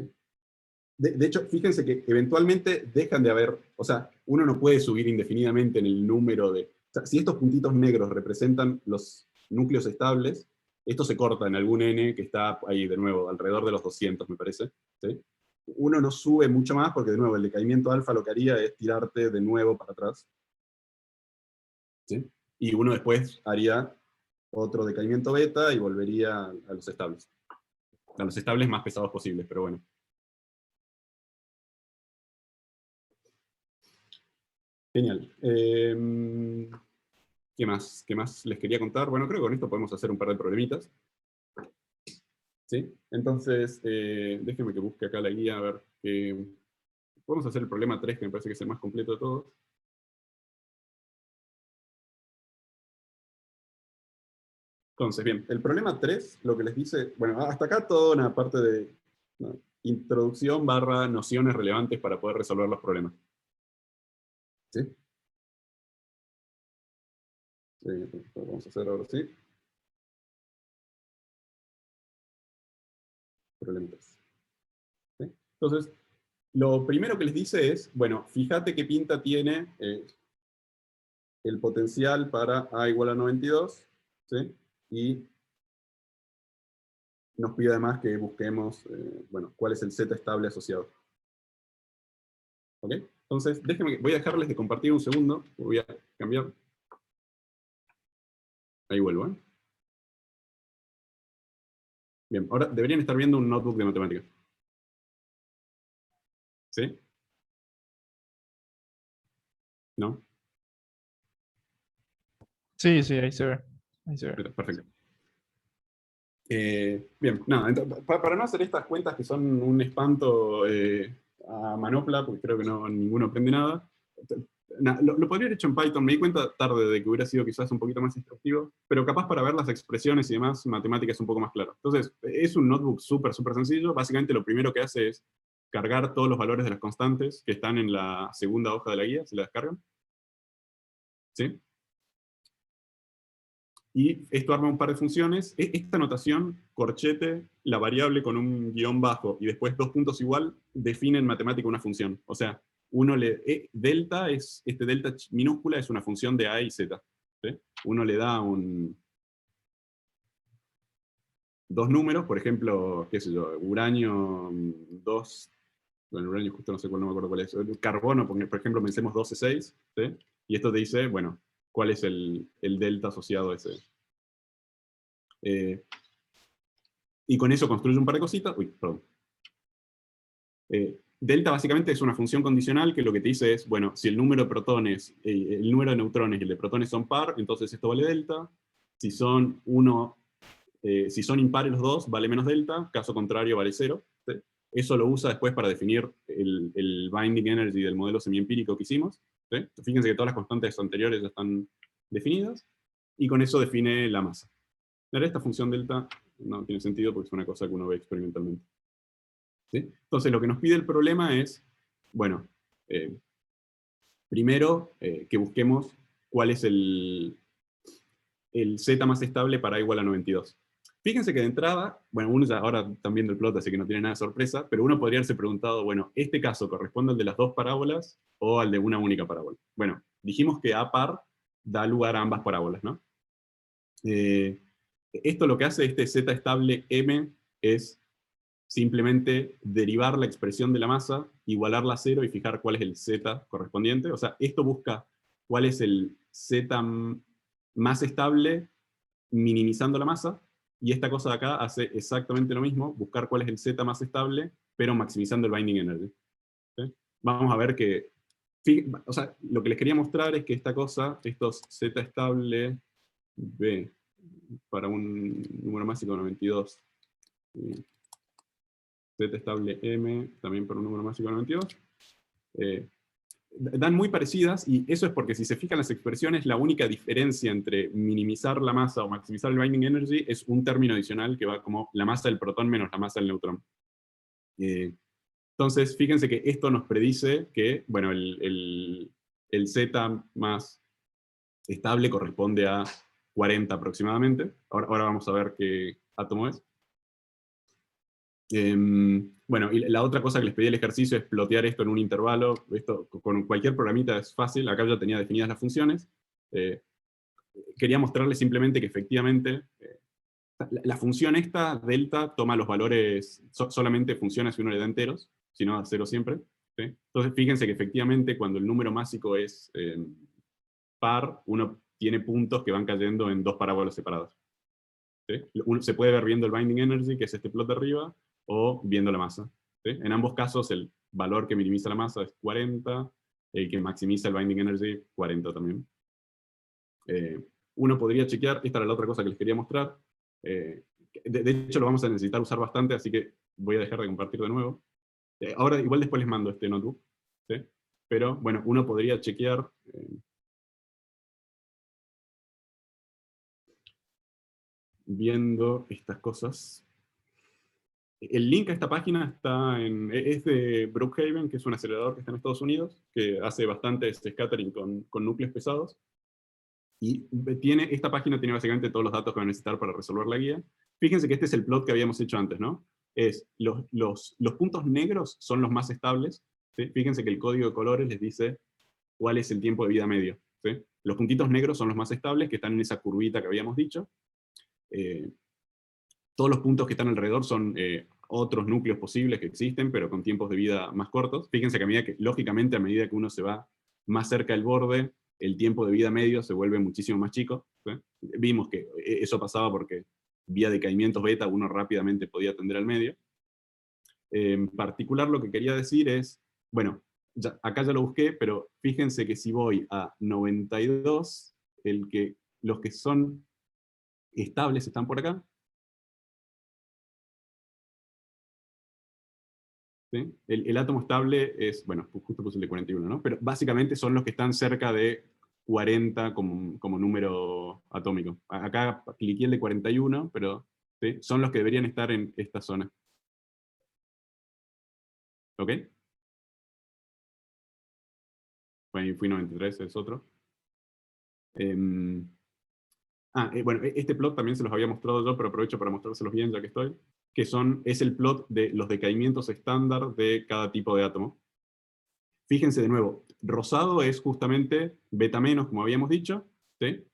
De hecho, fíjense que eventualmente dejan de haber, o sea, uno no puede subir indefinidamente en el número de... O sea, si estos puntitos negros representan los núcleos estables, esto se corta en algún n que está ahí de nuevo, alrededor de los 200, me parece. ¿Sí? Uno no sube mucho más porque, de nuevo, el decaimiento alfa lo que haría es tirarte de nuevo para atrás. ¿Sí? Y uno después haría otro decaimiento beta y volvería a los estables. A los estables más pesados posibles, pero bueno. Genial. ¿Qué más? ¿Qué más les quería contar? Bueno, creo que con esto podemos hacer un par de problemitas. ¿Sí? Entonces, déjenme que busque acá la guía, a ver qué... Podemos hacer el problema 3, que me parece que es el más completo de todos. Entonces, bien, el problema 3, lo que les dice... Bueno, hasta acá toda una parte de, ¿no?, introducción / nociones relevantes para poder resolver los problemas. ¿Sí? Vamos a hacer ahora sí. Problema 3. ¿Sí? Entonces, lo primero que les dice es, bueno, fíjate qué pinta tiene el potencial para A igual a 92, ¿sí? Y nos pide además que busquemos, bueno, cuál es el Z estable asociado. ¿Ok? Entonces, déjenme, voy a dejarles de compartir un segundo, voy a cambiar. Ahí vuelvo, ¿eh? Bien, ahora deberían estar viendo un notebook de matemáticas. ¿Sí? ¿No? Sí, sí, ahí se ve. Ahí se ve. Perfecto. Bien, nada, para no hacer estas cuentas que son un espanto a manopla, porque creo que no ninguno aprende nada, lo podría haber hecho en Python. Me di cuenta tarde de que hubiera sido quizás un poquito más instructivo, pero capaz para ver las expresiones y demás, matemática es un poco más claro. Entonces, es un notebook súper sencillo. Básicamente lo primero que hace es cargar todos los valores de las constantes que están en la segunda hoja de la guía, se la descargan. ¿Sí? Y esto arma un par de funciones. Esta notación, corchete, la variable con un guión bajo y después dos puntos igual, define en matemática una función. O sea, delta minúscula es una función de A y Z. ¿Sí? Uno le da dos números, por ejemplo, qué sé yo, uranio 2, bueno, uranio justo no sé cuál, no me acuerdo cuál es, carbono, por ejemplo, pensemos 12,6, ¿sí? Y esto te dice, bueno, cuál es el delta asociado a ese. Y con eso construye un par de cositas. Uy, perdón. Delta básicamente es una función condicional que lo que te dice es, bueno, si el número de protones, el número de neutrones y el de protones son par, entonces esto vale delta. Si son si son impares los dos, vale menos delta, caso contrario vale cero. ¿Sí? Eso lo usa después para definir el binding energy del modelo semiempírico que hicimos. ¿Sí? Fíjense que todas las constantes anteriores ya están definidas, y con eso define la masa. Ahora esta función delta no tiene sentido porque es una cosa que uno ve experimentalmente. ¿Sí? Entonces lo que nos pide el problema es, bueno, primero que busquemos cuál es el Z más estable para A igual a 92. Fíjense que de entrada, bueno, uno ya ahora están viendo el plot, así que no tiene nada de sorpresa, pero uno podría haberse preguntado, bueno, ¿este caso corresponde al de las dos parábolas o al de una única parábola? Bueno, dijimos que A par da lugar a ambas parábolas, ¿no? Esto lo que hace este Z estable M es simplemente derivar la expresión de la masa, igualarla a cero y fijar cuál es el Z correspondiente. O sea, esto busca cuál es el Z más estable minimizando la masa, y esta cosa de acá hace exactamente lo mismo, buscar cuál es el Z más estable, pero maximizando el binding energy. ¿Sí? Vamos a ver que, o sea, lo que les quería mostrar es que esta cosa, estos Z estable B, para un número mágico 92, Z estable M, también para un número mágico 92, dan muy parecidas, y eso es porque si se fijan las expresiones, la única diferencia entre minimizar la masa o maximizar el binding energy es un término adicional que va como la masa del protón menos la masa del neutrón. Entonces, fíjense que esto nos predice que, bueno, el Z más estable corresponde a 40 aproximadamente. Ahora vamos a ver qué átomo es. Bueno, y la otra cosa que les pedí el ejercicio es plotear esto en un intervalo. Esto con cualquier programita es fácil. Acá ya tenía definidas las funciones. Quería mostrarles simplemente que efectivamente la función esta, delta, toma los valores, solamente funciona si uno le da enteros, si no a cero siempre. ¿Sí? Entonces fíjense que efectivamente cuando el número másico es par, uno tiene puntos que van cayendo en dos parábolas separadas. ¿Sí? Se puede ver viendo el binding energy, que es este plot de arriba, o viendo la masa. ¿Sí? En ambos casos el valor que minimiza la masa es 40, el que maximiza el binding energy, 40 también. Uno podría chequear, esta era la otra cosa que les quería mostrar, de hecho lo vamos a necesitar usar bastante, así que voy a dejar de compartir de nuevo. Ahora igual después les mando este notebook, ¿sí? Pero bueno, uno podría chequear viendo estas cosas. El link a esta página es de Brookhaven, que es un acelerador que está en Estados Unidos, que hace bastante scattering con núcleos pesados. Y esta página tiene básicamente todos los datos que van a necesitar para resolver la guía. Fíjense que este es el plot que habíamos hecho antes, ¿no? Los puntos negros son los más estables. ¿Sí? Fíjense que el código de colores les dice cuál es el tiempo de vida medio. ¿Sí? Los puntitos negros son los más estables, que están en esa curvita que habíamos dicho. Todos los puntos que están alrededor son otros núcleos posibles que existen, pero con tiempos de vida más cortos. Fíjense que lógicamente, a medida que uno se va más cerca del borde, el tiempo de vida medio se vuelve muchísimo más chico. ¿Sí? Vimos que eso pasaba porque vía decaimientos beta uno rápidamente podía tender al medio. En particular lo que quería decir es, bueno, acá ya lo busqué, pero fíjense que si voy a 92, los que son estables están por acá. ¿Sí? El átomo estable es, bueno, justo puse el de 41, ¿no? Pero básicamente son los que están cerca de 40 como número atómico. Acá cliqué el de 41, pero ¿sí? Son los que deberían estar en esta zona. ¿Ok? Fui 93, es otro. Bueno, este plot también se los había mostrado yo, pero aprovecho para mostrárselos bien ya que estoy, que es el plot de los decaimientos estándar de cada tipo de átomo. Fíjense de nuevo, rosado es justamente beta menos, como habíamos dicho, ¿sí?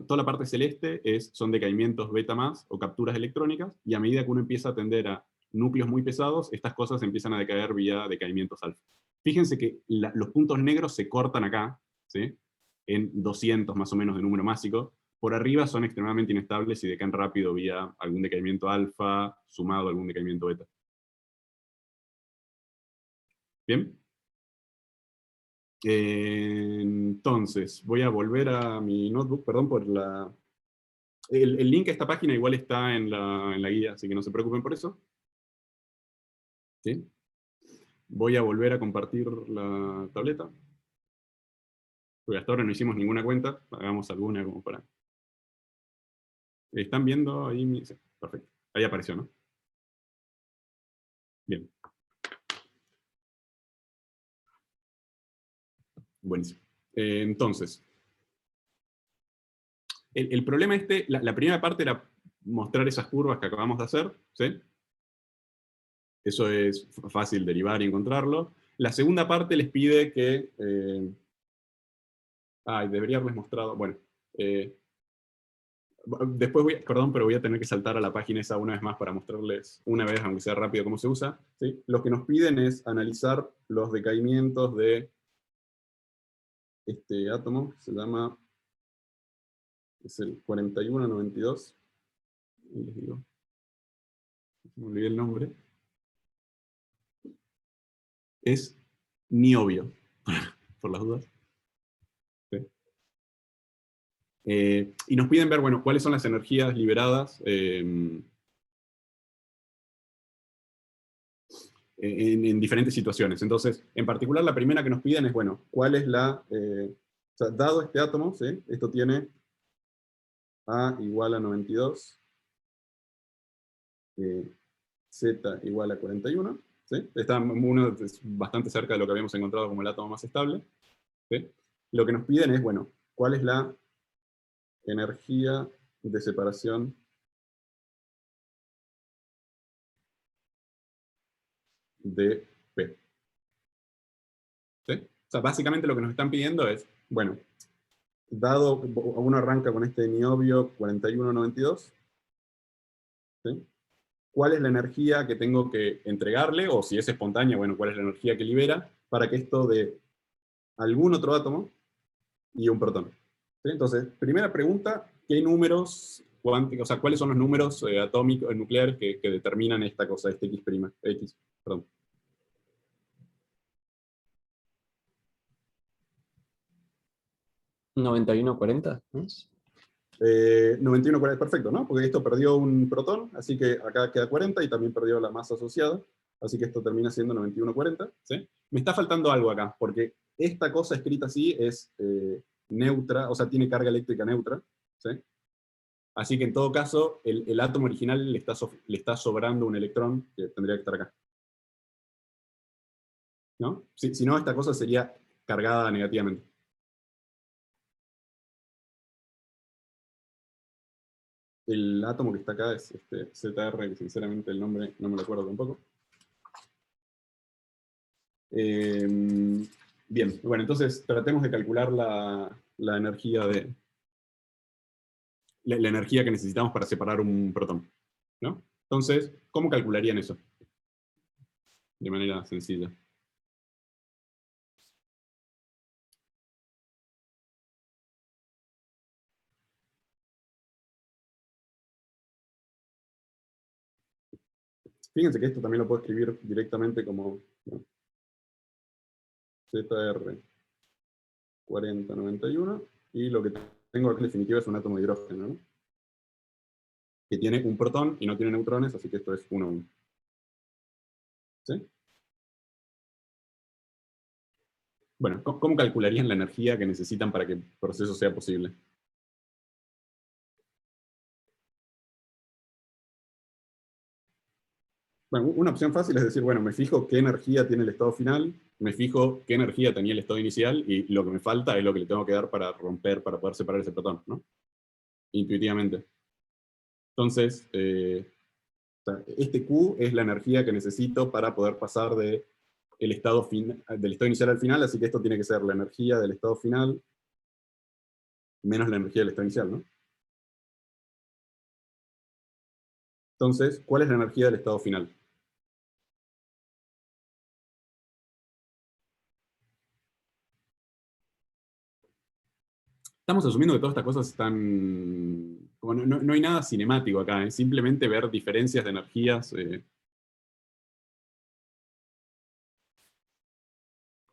Toda la parte celeste son decaimientos beta más o capturas electrónicas, y a medida que uno empieza a tender a núcleos muy pesados, estas cosas empiezan a decaer vía decaimientos alfa. Fíjense que los puntos negros se cortan acá, ¿sí? En 200 más o menos de número másico. Por arriba son extremadamente inestables y decaen rápido vía algún decaimiento alfa sumado a algún decaimiento beta. ¿Bien? Entonces, voy a volver a mi notebook, perdón por la... El link a esta página igual está en la guía, así que no se preocupen por eso. ¿Sí? Voy a volver a compartir la tableta. Porque hasta ahora no hicimos ninguna cuenta, hagamos alguna como para... ¿Están viendo ahí? Sí, perfecto. Ahí apareció, ¿no? Bien. Buenísimo. Entonces, el problema la primera parte era mostrar esas curvas que acabamos de hacer, ¿sí? Eso es fácil derivar y encontrarlo. La segunda parte les pide que... debería haberles mostrado... Bueno, después perdón, pero voy a tener que saltar a la página esa una vez más para mostrarles una vez, aunque sea rápido, cómo se usa, ¿sí? Lo que nos piden es analizar los decaimientos de este átomo, que se llama... Es el 4192. Y les digo... Me olvidé el nombre. Es niobio, por las dudas. ¿Sí? Y nos piden ver, bueno, cuáles son las energías liberadas en diferentes situaciones. Entonces, en particular, la primera que nos piden es, bueno, cuál es o sea, dado este átomo, ¿sí? Esto tiene A igual a 92, Z igual a 41, ¿sí? Uno es bastante cerca de lo que habíamos encontrado como el átomo más estable, ¿sí? Lo que nos piden es, bueno, cuál es la energía de separación de P. ¿Sí? O sea, básicamente lo que nos están pidiendo es, bueno, dado, uno arranca con este niobio 4192, ¿sí? ¿Cuál es la energía que tengo que entregarle? O si es espontánea, bueno, ¿cuál es la energía que libera para que esto dé algún otro átomo y un protón? ¿Sí? Entonces, primera pregunta, ¿qué números cuánticos, o sea, cuáles son los números atómicos, nucleares que determinan esta cosa, este X, perdón. 9140, ¿no? 91, perfecto, ¿no? Porque esto perdió un protón, así que acá queda 40 y también perdió la masa asociada, así que esto termina siendo 9140, ¿sí? Me está faltando algo acá, porque esta cosa escrita así es neutra, o sea, tiene carga eléctrica neutra, ¿sí? Así que en todo caso, el átomo original le está sobrando un electrón que tendría que estar acá. ¿No? Si no, esta cosa sería cargada negativamente. El átomo que está acá es este ZR, que sinceramente el nombre no me lo acuerdo tampoco. Bien, bueno, entonces tratemos de calcular la energía la energía que necesitamos para separar un protón, ¿no? Entonces, ¿cómo calcularían eso? De manera sencilla. Fíjense que esto también lo puedo escribir directamente como, ¿no? ZR 4091, y lo que tengo aquí en definitiva es un átomo de hidrógeno, ¿no? Que tiene un protón y no tiene neutrones, así que esto es 1, 1. ¿Sí? Bueno, ¿cómo calcularían la energía que necesitan para que el proceso sea posible? Bueno, una opción fácil es decir, bueno, me fijo qué energía tiene el estado final, me fijo qué energía tenía el estado inicial, y lo que me falta es lo que le tengo que dar para romper, para poder separar ese protón, ¿no? intuitivamente. Entonces, o sea, este Q es la energía que necesito para poder pasar del estado inicial al final, así que esto tiene que ser la energía del estado final menos la energía del estado inicial, ¿no? Entonces, ¿cuál es la energía del estado final? Estamos asumiendo que todas estas cosas están... Como no hay nada cinemático acá, es simplemente ver diferencias de energías. O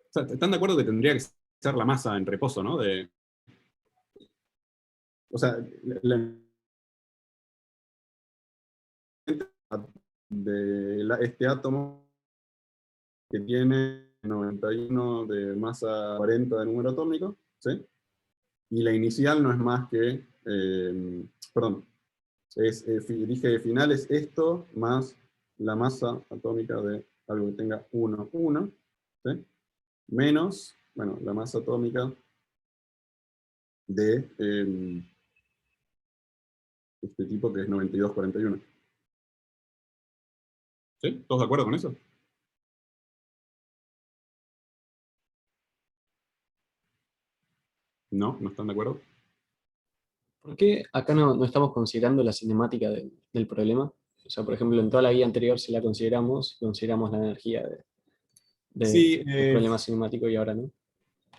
sea, ¿están de acuerdo que tendría que ser la masa en reposo, ¿no? O sea, este átomo que tiene 91 de masa 40 de número atómico, ¿sí? Y la inicial no es más que, perdón, dije final es esto más la masa atómica de algo que tenga 1, 1, ¿sí? Menos, bueno, la masa atómica de este tipo que es 92, 41. ¿Sí? ¿Todos de acuerdo con eso? ¿No? ¿No están de acuerdo? ¿Por qué acá no estamos considerando la cinemática del problema? O sea, por ejemplo, en toda la guía anterior sí la consideramos la energía Sí, del problema cinemático y ahora no.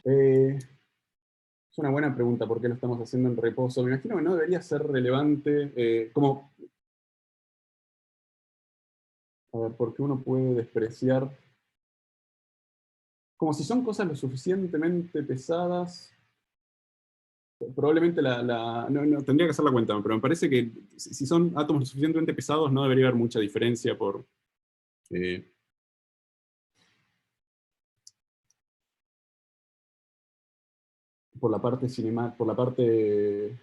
es una buena pregunta, ¿por qué lo estamos haciendo en reposo? Me imagino que no debería ser relevante, como, a ver, porque uno puede despreciar, como si son cosas lo suficientemente pesadas, probablemente no, tendría que hacer la cuenta, pero me parece que si son átomos lo suficientemente pesados no debería haber mucha diferencia eh, por la parte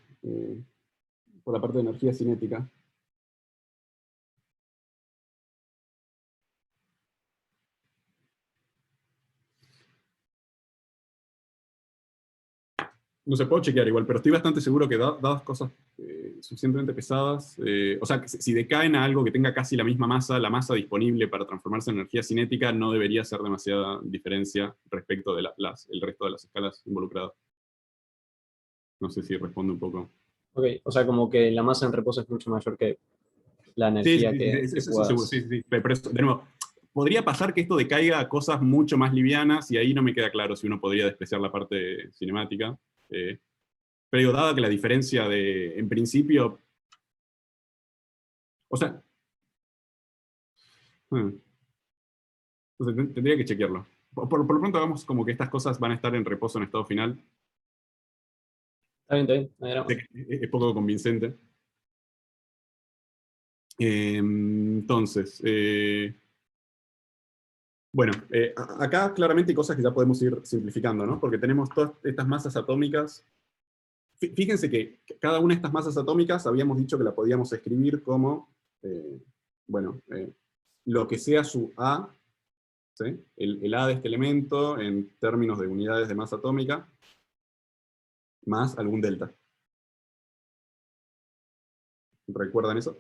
por la parte de energía cinética. No se puede chequear igual, pero estoy bastante seguro que dadas cosas suficientemente pesadas, o sea, que si decaen a algo que tenga casi la misma masa, la masa disponible para transformarse en energía cinética no debería ser demasiada diferencia respecto de el resto de las escalas involucradas. No sé si responde un poco. Ok, o sea, como que la masa en reposo es mucho mayor que la Sí, sí, energía sí, que eso seguro, sí, puedas... sí, sí. Pero de nuevo, podría pasar que esto decaiga a cosas mucho más livianas y ahí no me queda claro si uno podría despreciar la parte cinemática. Pero digo, dada que la diferencia en principio, o sea, hmm, entonces tendría que chequearlo. Por lo pronto hagamos como que estas cosas van a estar en reposo en estado final. Está bien, no hay drama. Sé que es poco convincente. Entonces, bueno, acá claramente hay cosas que ya podemos ir simplificando, ¿no? Porque tenemos todas estas masas atómicas. Fíjense que cada una de estas masas atómicas habíamos dicho que la podíamos escribir como, bueno, lo que sea su A, ¿sí? El A de este elemento en términos de unidades de masa atómica, más algún delta. ¿Recuerdan eso?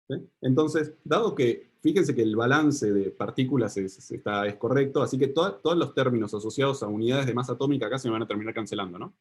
¿Sí? Entonces, dado que, fíjense que el balance de partículas es correcto, así que todos los términos asociados a unidades de masa atómica acá se me van a terminar cancelando, ¿no?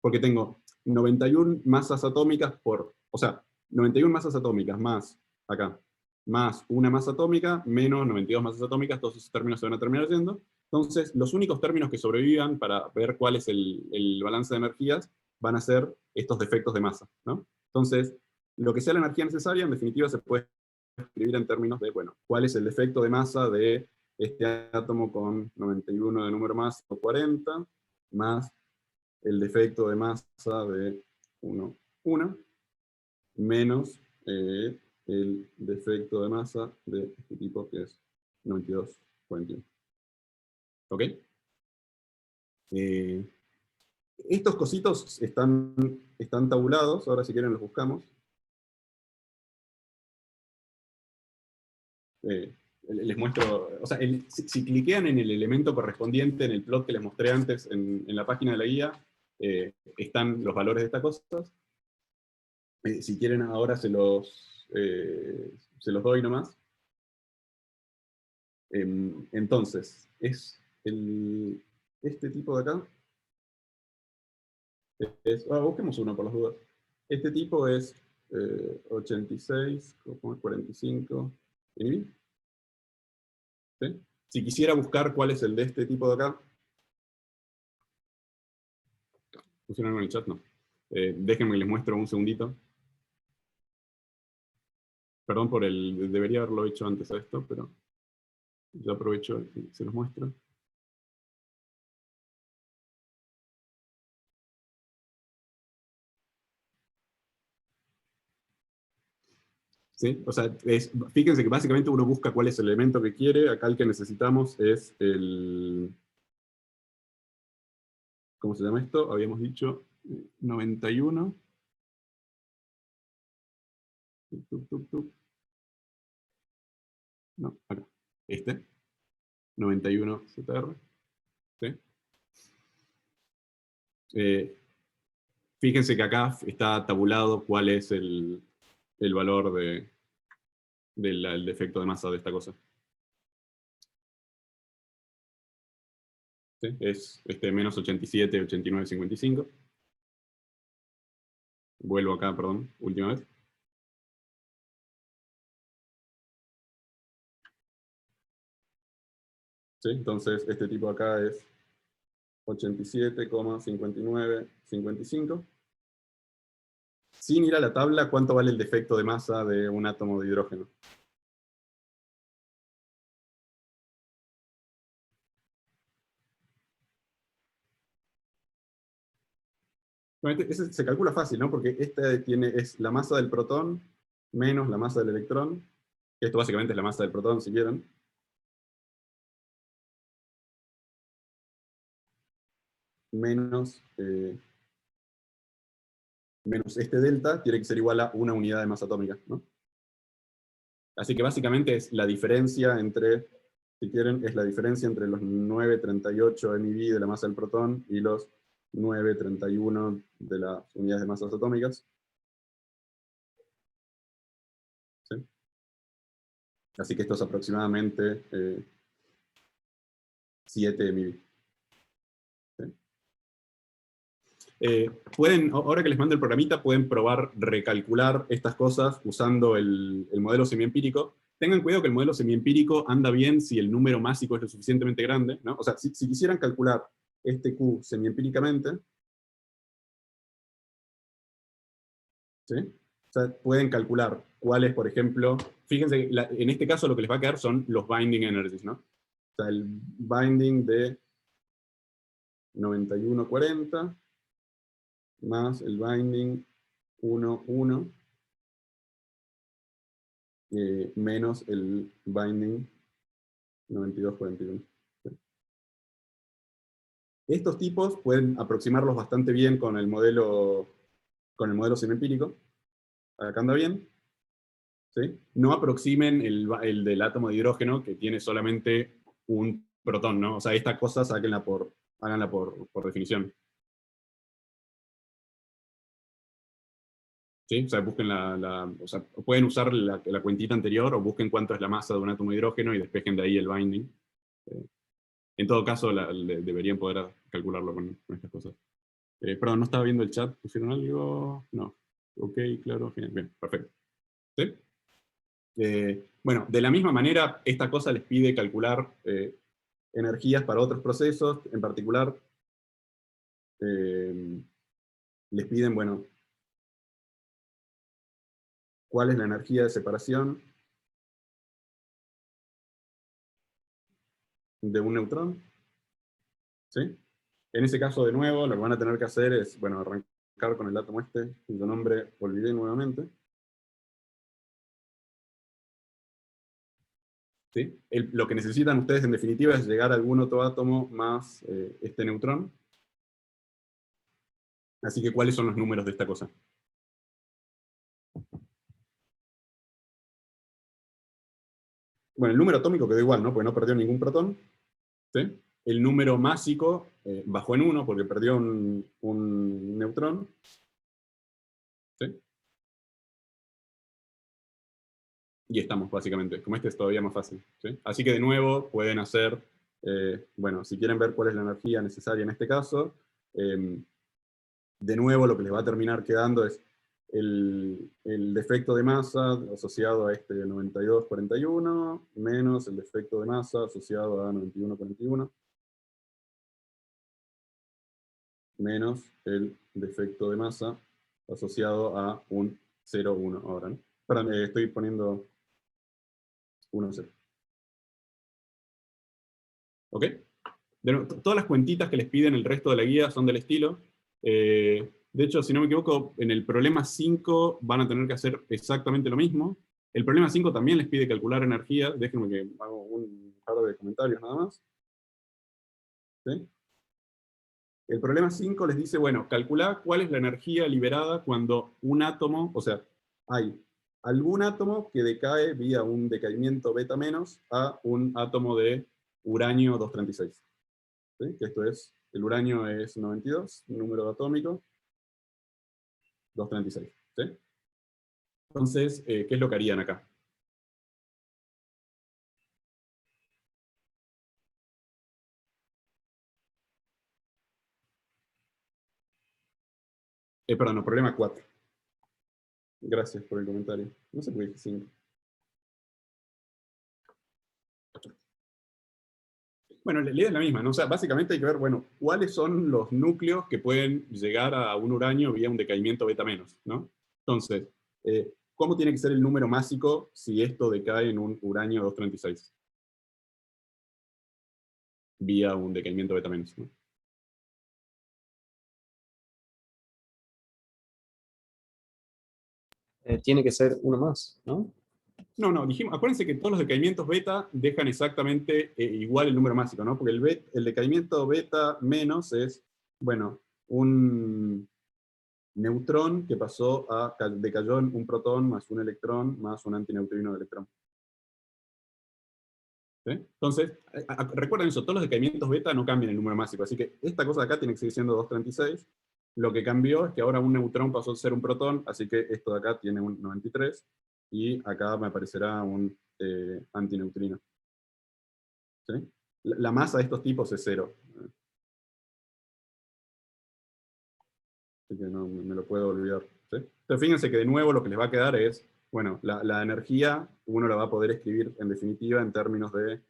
Porque tengo 91 masas atómicas o sea, 91 masas atómicas más, acá, más una masa atómica, menos 92 masas atómicas, todos esos términos se van a terminar yendo. Entonces, los únicos términos que sobrevivan para ver cuál es el balance de energías van a ser estos defectos de masa, ¿no? Entonces, lo que sea la energía necesaria, en definitiva, se puede escribir en términos de, bueno, cuál es el defecto de masa de este átomo con 91 de número más o 40, más el defecto de masa de 1, 1, menos el defecto de masa de este tipo que es 92, 41. ¿Ok? Eh, estos cositos están tabulados, ahora si quieren los buscamos. Les muestro, o sea, si cliquean en el elemento correspondiente en el plot que les mostré antes en la página de la guía, están los valores de estas cosas. Si quieren ahora se los doy nomás. Entonces, es este tipo de acá. Busquemos uno por las dudas. Este tipo es 86,45 MeV. ¿Sí? Si quisiera buscar cuál es el de este tipo de acá, pusieron algo en el chat, no. Déjenme que les muestro un segundito. Perdón por debería haberlo hecho antes a esto, pero yo aprovecho y se los muestro. ¿Sí? O sea, fíjense que básicamente uno busca cuál es el elemento que quiere. Acá el que necesitamos es el... ¿Cómo se llama esto? Habíamos dicho 91. No, acá. Este. 91 ZR. ¿Sí? Fíjense que acá está tabulado cuál es el valor del defecto de masa de esta cosa. ¿Sí? Es menos 87, 89, 55. Vuelvo acá, perdón, última vez. ¿Sí? Entonces, este tipo acá es 87,5955. Sin ir a la tabla, ¿cuánto vale el defecto de masa de un átomo de hidrógeno? Ese se calcula fácil, ¿no? Porque este es la masa del protón menos la masa del electrón. Esto básicamente es la masa del protón, si quieren. Menos este delta tiene que ser igual a una unidad de masa atómica, ¿no? Así que básicamente es la diferencia entre, si quieren, es la diferencia entre los 9,38 MeV de la masa del protón y los 9,31 de las unidades de masas atómicas. ¿Sí? Así que esto es aproximadamente 7 MeV. ¿Sí? Ahora que les mando el programita, pueden probar recalcular estas cosas usando el modelo semiempírico. Tengan cuidado que el modelo semiempírico anda bien si el número másico es lo suficientemente grande, ¿no? O sea, si quisieran calcular este Q semiempíricamente, ¿sí? O sea, pueden calcular cuál es, por ejemplo, fíjense, en este caso lo que les va a quedar son los binding energies, ¿no? O sea, el binding de 9140 más el binding 11 menos el binding 9241. Estos tipos pueden aproximarlos bastante bien con el modelo semiempírico. Acá anda bien. ¿Sí? No aproximen el del átomo de hidrógeno, que tiene solamente un protón, ¿no? O sea, esta cosa háganla por definición. ¿Sí? O sea, busquen o sea, pueden usar la cuentita anterior o busquen cuánto es la masa de un átomo de hidrógeno y despejen de ahí el binding. En todo caso, deberían poder calcularlo con estas cosas. Perdón, no estaba viendo el chat. ¿Pusieron algo? No. Ok, claro, genial. Bien, perfecto. ¿Sí? Bueno, de la misma manera, esta cosa les pide calcular energías para otros procesos. En particular, les piden, bueno, cuál es la energía de separación de un neutrón. ¿Sí? En ese caso, de nuevo, lo que van a tener que hacer es, bueno, arrancar con el átomo cuyo nombre olvidé nuevamente. ¿Sí? Lo que necesitan ustedes, en definitiva, es llegar a algún otro átomo más este neutrón. Así que, ¿cuáles son los números de esta cosa? Bueno, el número atómico quedó igual, ¿no? Porque no perdió ningún protón. ¿Sí? El número másico bajó en 1 porque perdió un neutrón. ¿Sí? Y estamos, básicamente. Como este es todavía más fácil. ¿Sí? Así que de nuevo pueden hacer, bueno, si quieren ver cuál es la energía necesaria en este caso, de nuevo lo que les va a terminar quedando es el defecto de masa asociado a este 9241, menos el defecto de masa asociado a 9141, menos el defecto de masa asociado a un 0,1 ahora, ¿no? Perdón, estoy poniendo 1,0. ¿Ok? Todas las cuentitas que les piden el resto de la guía son del estilo. De hecho, si no me equivoco, en el problema 5 van a tener que hacer exactamente lo mismo. El problema 5 también les pide calcular energía. Déjenme que hago un par de comentarios nada más. ¿Sí? El problema 5 les dice, bueno, calculá cuál es la energía liberada cuando un átomo, o sea, hay algún átomo que decae vía un decaimiento beta menos a un átomo de uranio 236. ¿Sí? Que esto es, el uranio es 92, número atómico, 236. ¿Sí? Entonces, ¿qué es lo que harían acá? Perdón, no, problema 4. Gracias por el comentario. No sé por qué dije 5. Bueno, la idea es la misma, ¿no? O sea, básicamente hay que ver, bueno, cuáles son los núcleos que pueden llegar a un uranio vía un decaimiento beta menos, ¿no? Entonces, ¿cómo tiene que ser el número másico si esto decae en un uranio 236? Vía un decaimiento beta menos, ¿no? Tiene que ser uno más, ¿no? No, dijimos, acuérdense que todos los decaimientos beta dejan exactamente igual el número másico, ¿no? Porque el decaimiento beta menos es, bueno, un neutrón que pasó decayó en un protón más un electrón más un antineutrino de electrón. ¿Sí? Entonces, recuerden eso, todos los decaimientos beta no cambian el número másico, así que esta cosa de acá tiene que seguir siendo 236. Lo que cambió es que ahora un neutrón pasó a ser un protón, así que esto de acá tiene un 93, y acá me aparecerá un antineutrino. ¿Sí? La masa de estos tipos es 0. Así que no me lo puedo olvidar. ¿Sí? Entonces fíjense que de nuevo lo que les va a quedar es, bueno, la energía uno la va a poder escribir en definitiva en términos de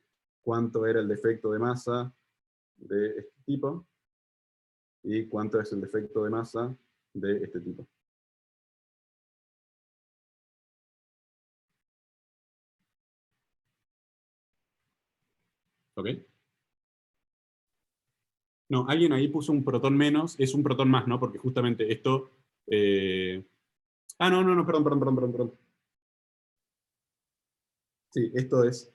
cuánto era el defecto de masa de este tipo y cuánto es el defecto de masa de este tipo. ¿Ok? No, alguien ahí puso un protón menos, es un protón más, ¿no? Porque justamente esto... no, perdón. Sí, esto es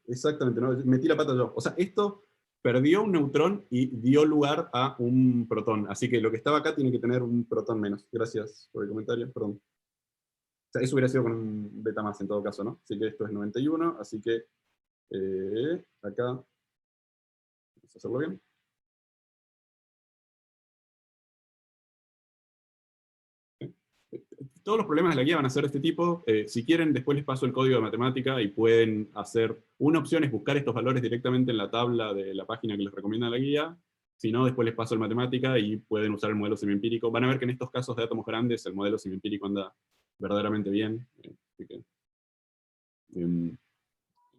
exactamente, ¿no? Metí la pata yo. O sea, esto perdió un neutrón y dio lugar a un protón. Así que lo que estaba acá tiene que tener un protón menos. Gracias por el comentario, perdón. O sea, eso hubiera sido con un beta más en todo caso, ¿no? Así que esto es 91, así que acá, vamos a hacerlo bien. Todos los problemas de la guía van a ser de este tipo. Si quieren, después les paso el código de matemática y pueden hacer... Una opción es buscar estos valores directamente en la tabla de la página que les recomienda la guía. Si no, después les paso el matemática y pueden usar el modelo semiempírico. Van a ver que en estos casos de átomos grandes el modelo semiempírico anda verdaderamente bien. Así que,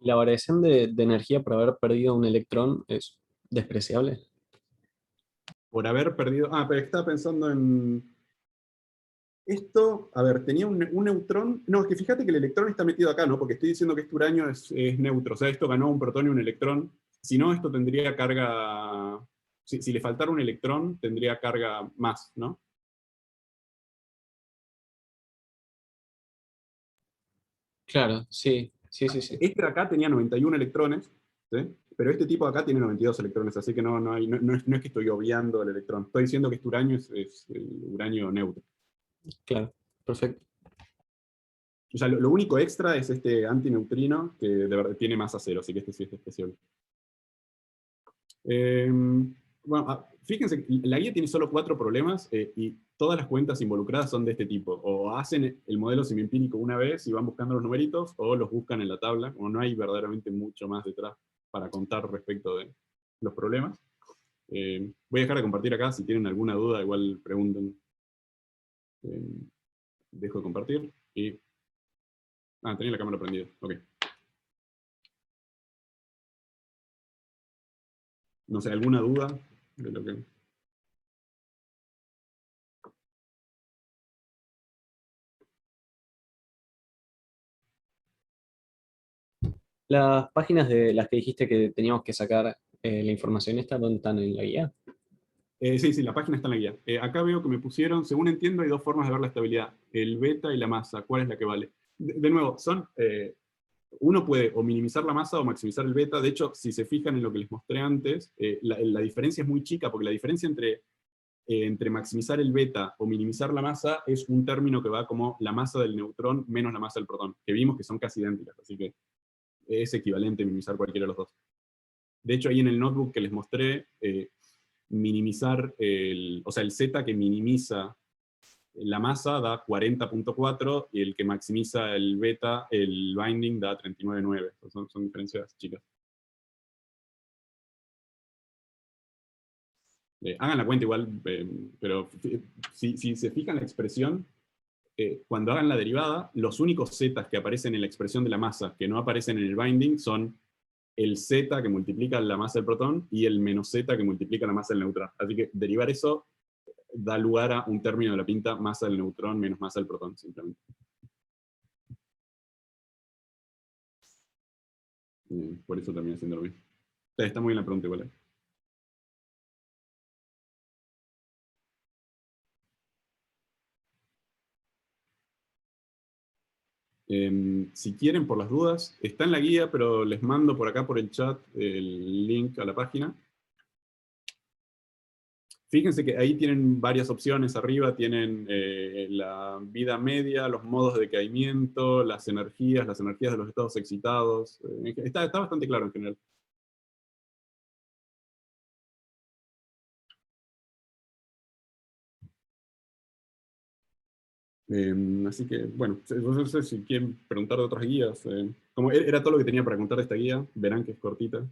La variación de energía por haber perdido un electrón es despreciable. por haber perdido... pero estaba pensando en... Esto, a ver, tenía un neutrón... No, es que fíjate que el electrón está metido acá, ¿no? Porque estoy diciendo que este uranio es neutro. O sea, esto ganó un protón y un electrón. Si no, esto tendría carga... Si le faltara un electrón, tendría carga más, ¿no? Claro, sí. Este de acá tenía 91 electrones, ¿sí? Pero este tipo de acá tiene 92 electrones, así que no es que estoy obviando el electrón. Estoy diciendo que este uranio es el uranio neutro. Claro, perfecto. O sea, lo único extra es este antineutrino, que de verdad tiene masa cero, así que este sí es especial. Bueno, fíjense, la guía tiene solo 4 problemas y todas las cuentas involucradas son de este tipo. O hacen el modelo semiempírico una vez y van buscando los numeritos, o los buscan en la tabla, como no hay verdaderamente mucho más detrás para contar respecto de los problemas. Voy a dejar de compartir acá, si tienen alguna duda, igual pregunten. Dejo de compartir y... tenía la cámara prendida, ok. No sé, ¿alguna duda de lo que...? Las páginas de las que dijiste que teníamos que sacar la información esta, ¿dónde están en la guía? Sí, la página está en la guía. Acá veo que me pusieron, según entiendo, hay 2 formas de ver la estabilidad. El beta y la masa. ¿Cuál es la que vale? De nuevo, uno puede o minimizar la masa o maximizar el beta. De hecho, si se fijan en lo que les mostré antes, la diferencia es muy chica, porque la diferencia entre maximizar el beta o minimizar la masa es un término que va como la masa del neutrón menos la masa del protón, que vimos que son casi idénticas, así que es equivalente minimizar cualquiera de los dos. De hecho, ahí en el notebook que les mostré, minimizar, o sea, el Z que minimiza la masa da 40.4 y el que maximiza el beta, el binding, da 39.9. Son diferencias chicas. Hagan la cuenta igual, pero si se fijan la expresión, cuando hagan la derivada, los únicos zetas que aparecen en la expresión de la masa que no aparecen en el binding son el z que multiplica la masa del protón y el menos z que multiplica la masa del neutrón. Así que derivar eso da lugar a un término de la pinta masa del neutrón menos masa del protón, simplemente. Por eso termina siendo lo mismo. Está muy bien la pregunta igual. Si quieren, por las dudas, está en la guía, pero les mando por acá por el chat el link a la página. Fíjense que ahí tienen varias opciones. Arriba tienen la vida media, los modos de decaimiento, las energías de los estados excitados. Está bastante claro en general. Así que, bueno, no sé si quieren preguntar de otras guías. Como era todo lo que tenía para contar de esta guía, verán que es cortita.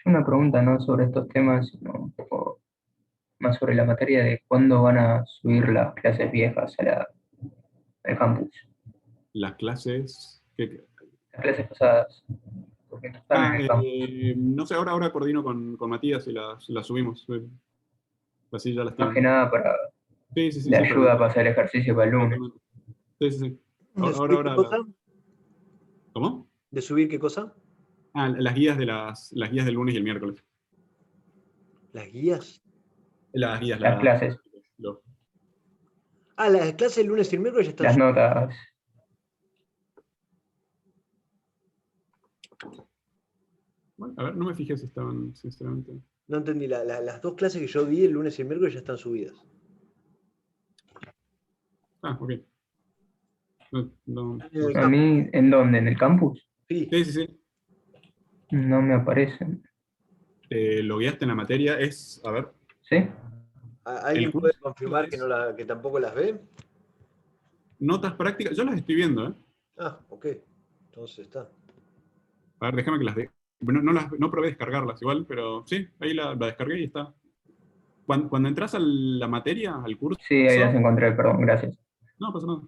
Una pregunta no sobre estos temas, sino un poco más sobre la materia de cuándo van a subir las clases viejas al campus. Las clases... Las clases pasadas, porque no están en el campus. No sé, ahora coordino con Matías y las subimos. Así ya las Más que tienen. nada para Sí, la pero ayuda para hacer el ejercicio para el lunes. Sí. ¿De subir qué cosa? ¿Cómo? ¿De subir qué cosa? Las guías las guías del lunes y el miércoles. ¿Las guías? Las guías, Las clases. Las clases el lunes y el miércoles ya están Las subidas. notas. Bueno, a ver, no me fijé si estaban, sinceramente. No entendí, las 2 clases que yo vi el lunes y el miércoles ya están subidas. Ok. No. A mí, ¿en dónde? ¿En el campus? Sí. Sí. No me aparecen. Logueaste en la materia, a ver. ¿Sí? ¿Alguien puede confirmar que tampoco las ve? Notas prácticas, yo las estoy viendo, ¿eh? Ok. Entonces está. A ver, déjame que las no probé descargarlas igual, pero sí, ahí la descargué y está. Cuando entras a la materia, al curso... Sí, ahí las encontré, perdón, gracias. No pasa nada.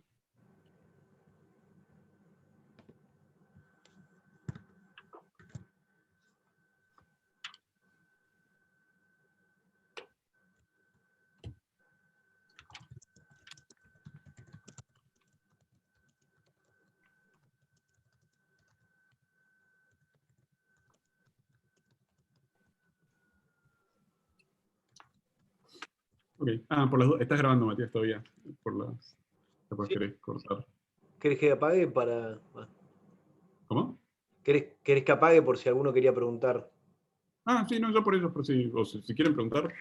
Ok. Por las dudas. Estás grabando, Matías, todavía. Capaz querés cortar. ¿Querés que apague para...? ¿Cómo? ¿Querés que apague por si alguno quería preguntar? Sí, no, yo por eso, o si quieren preguntar.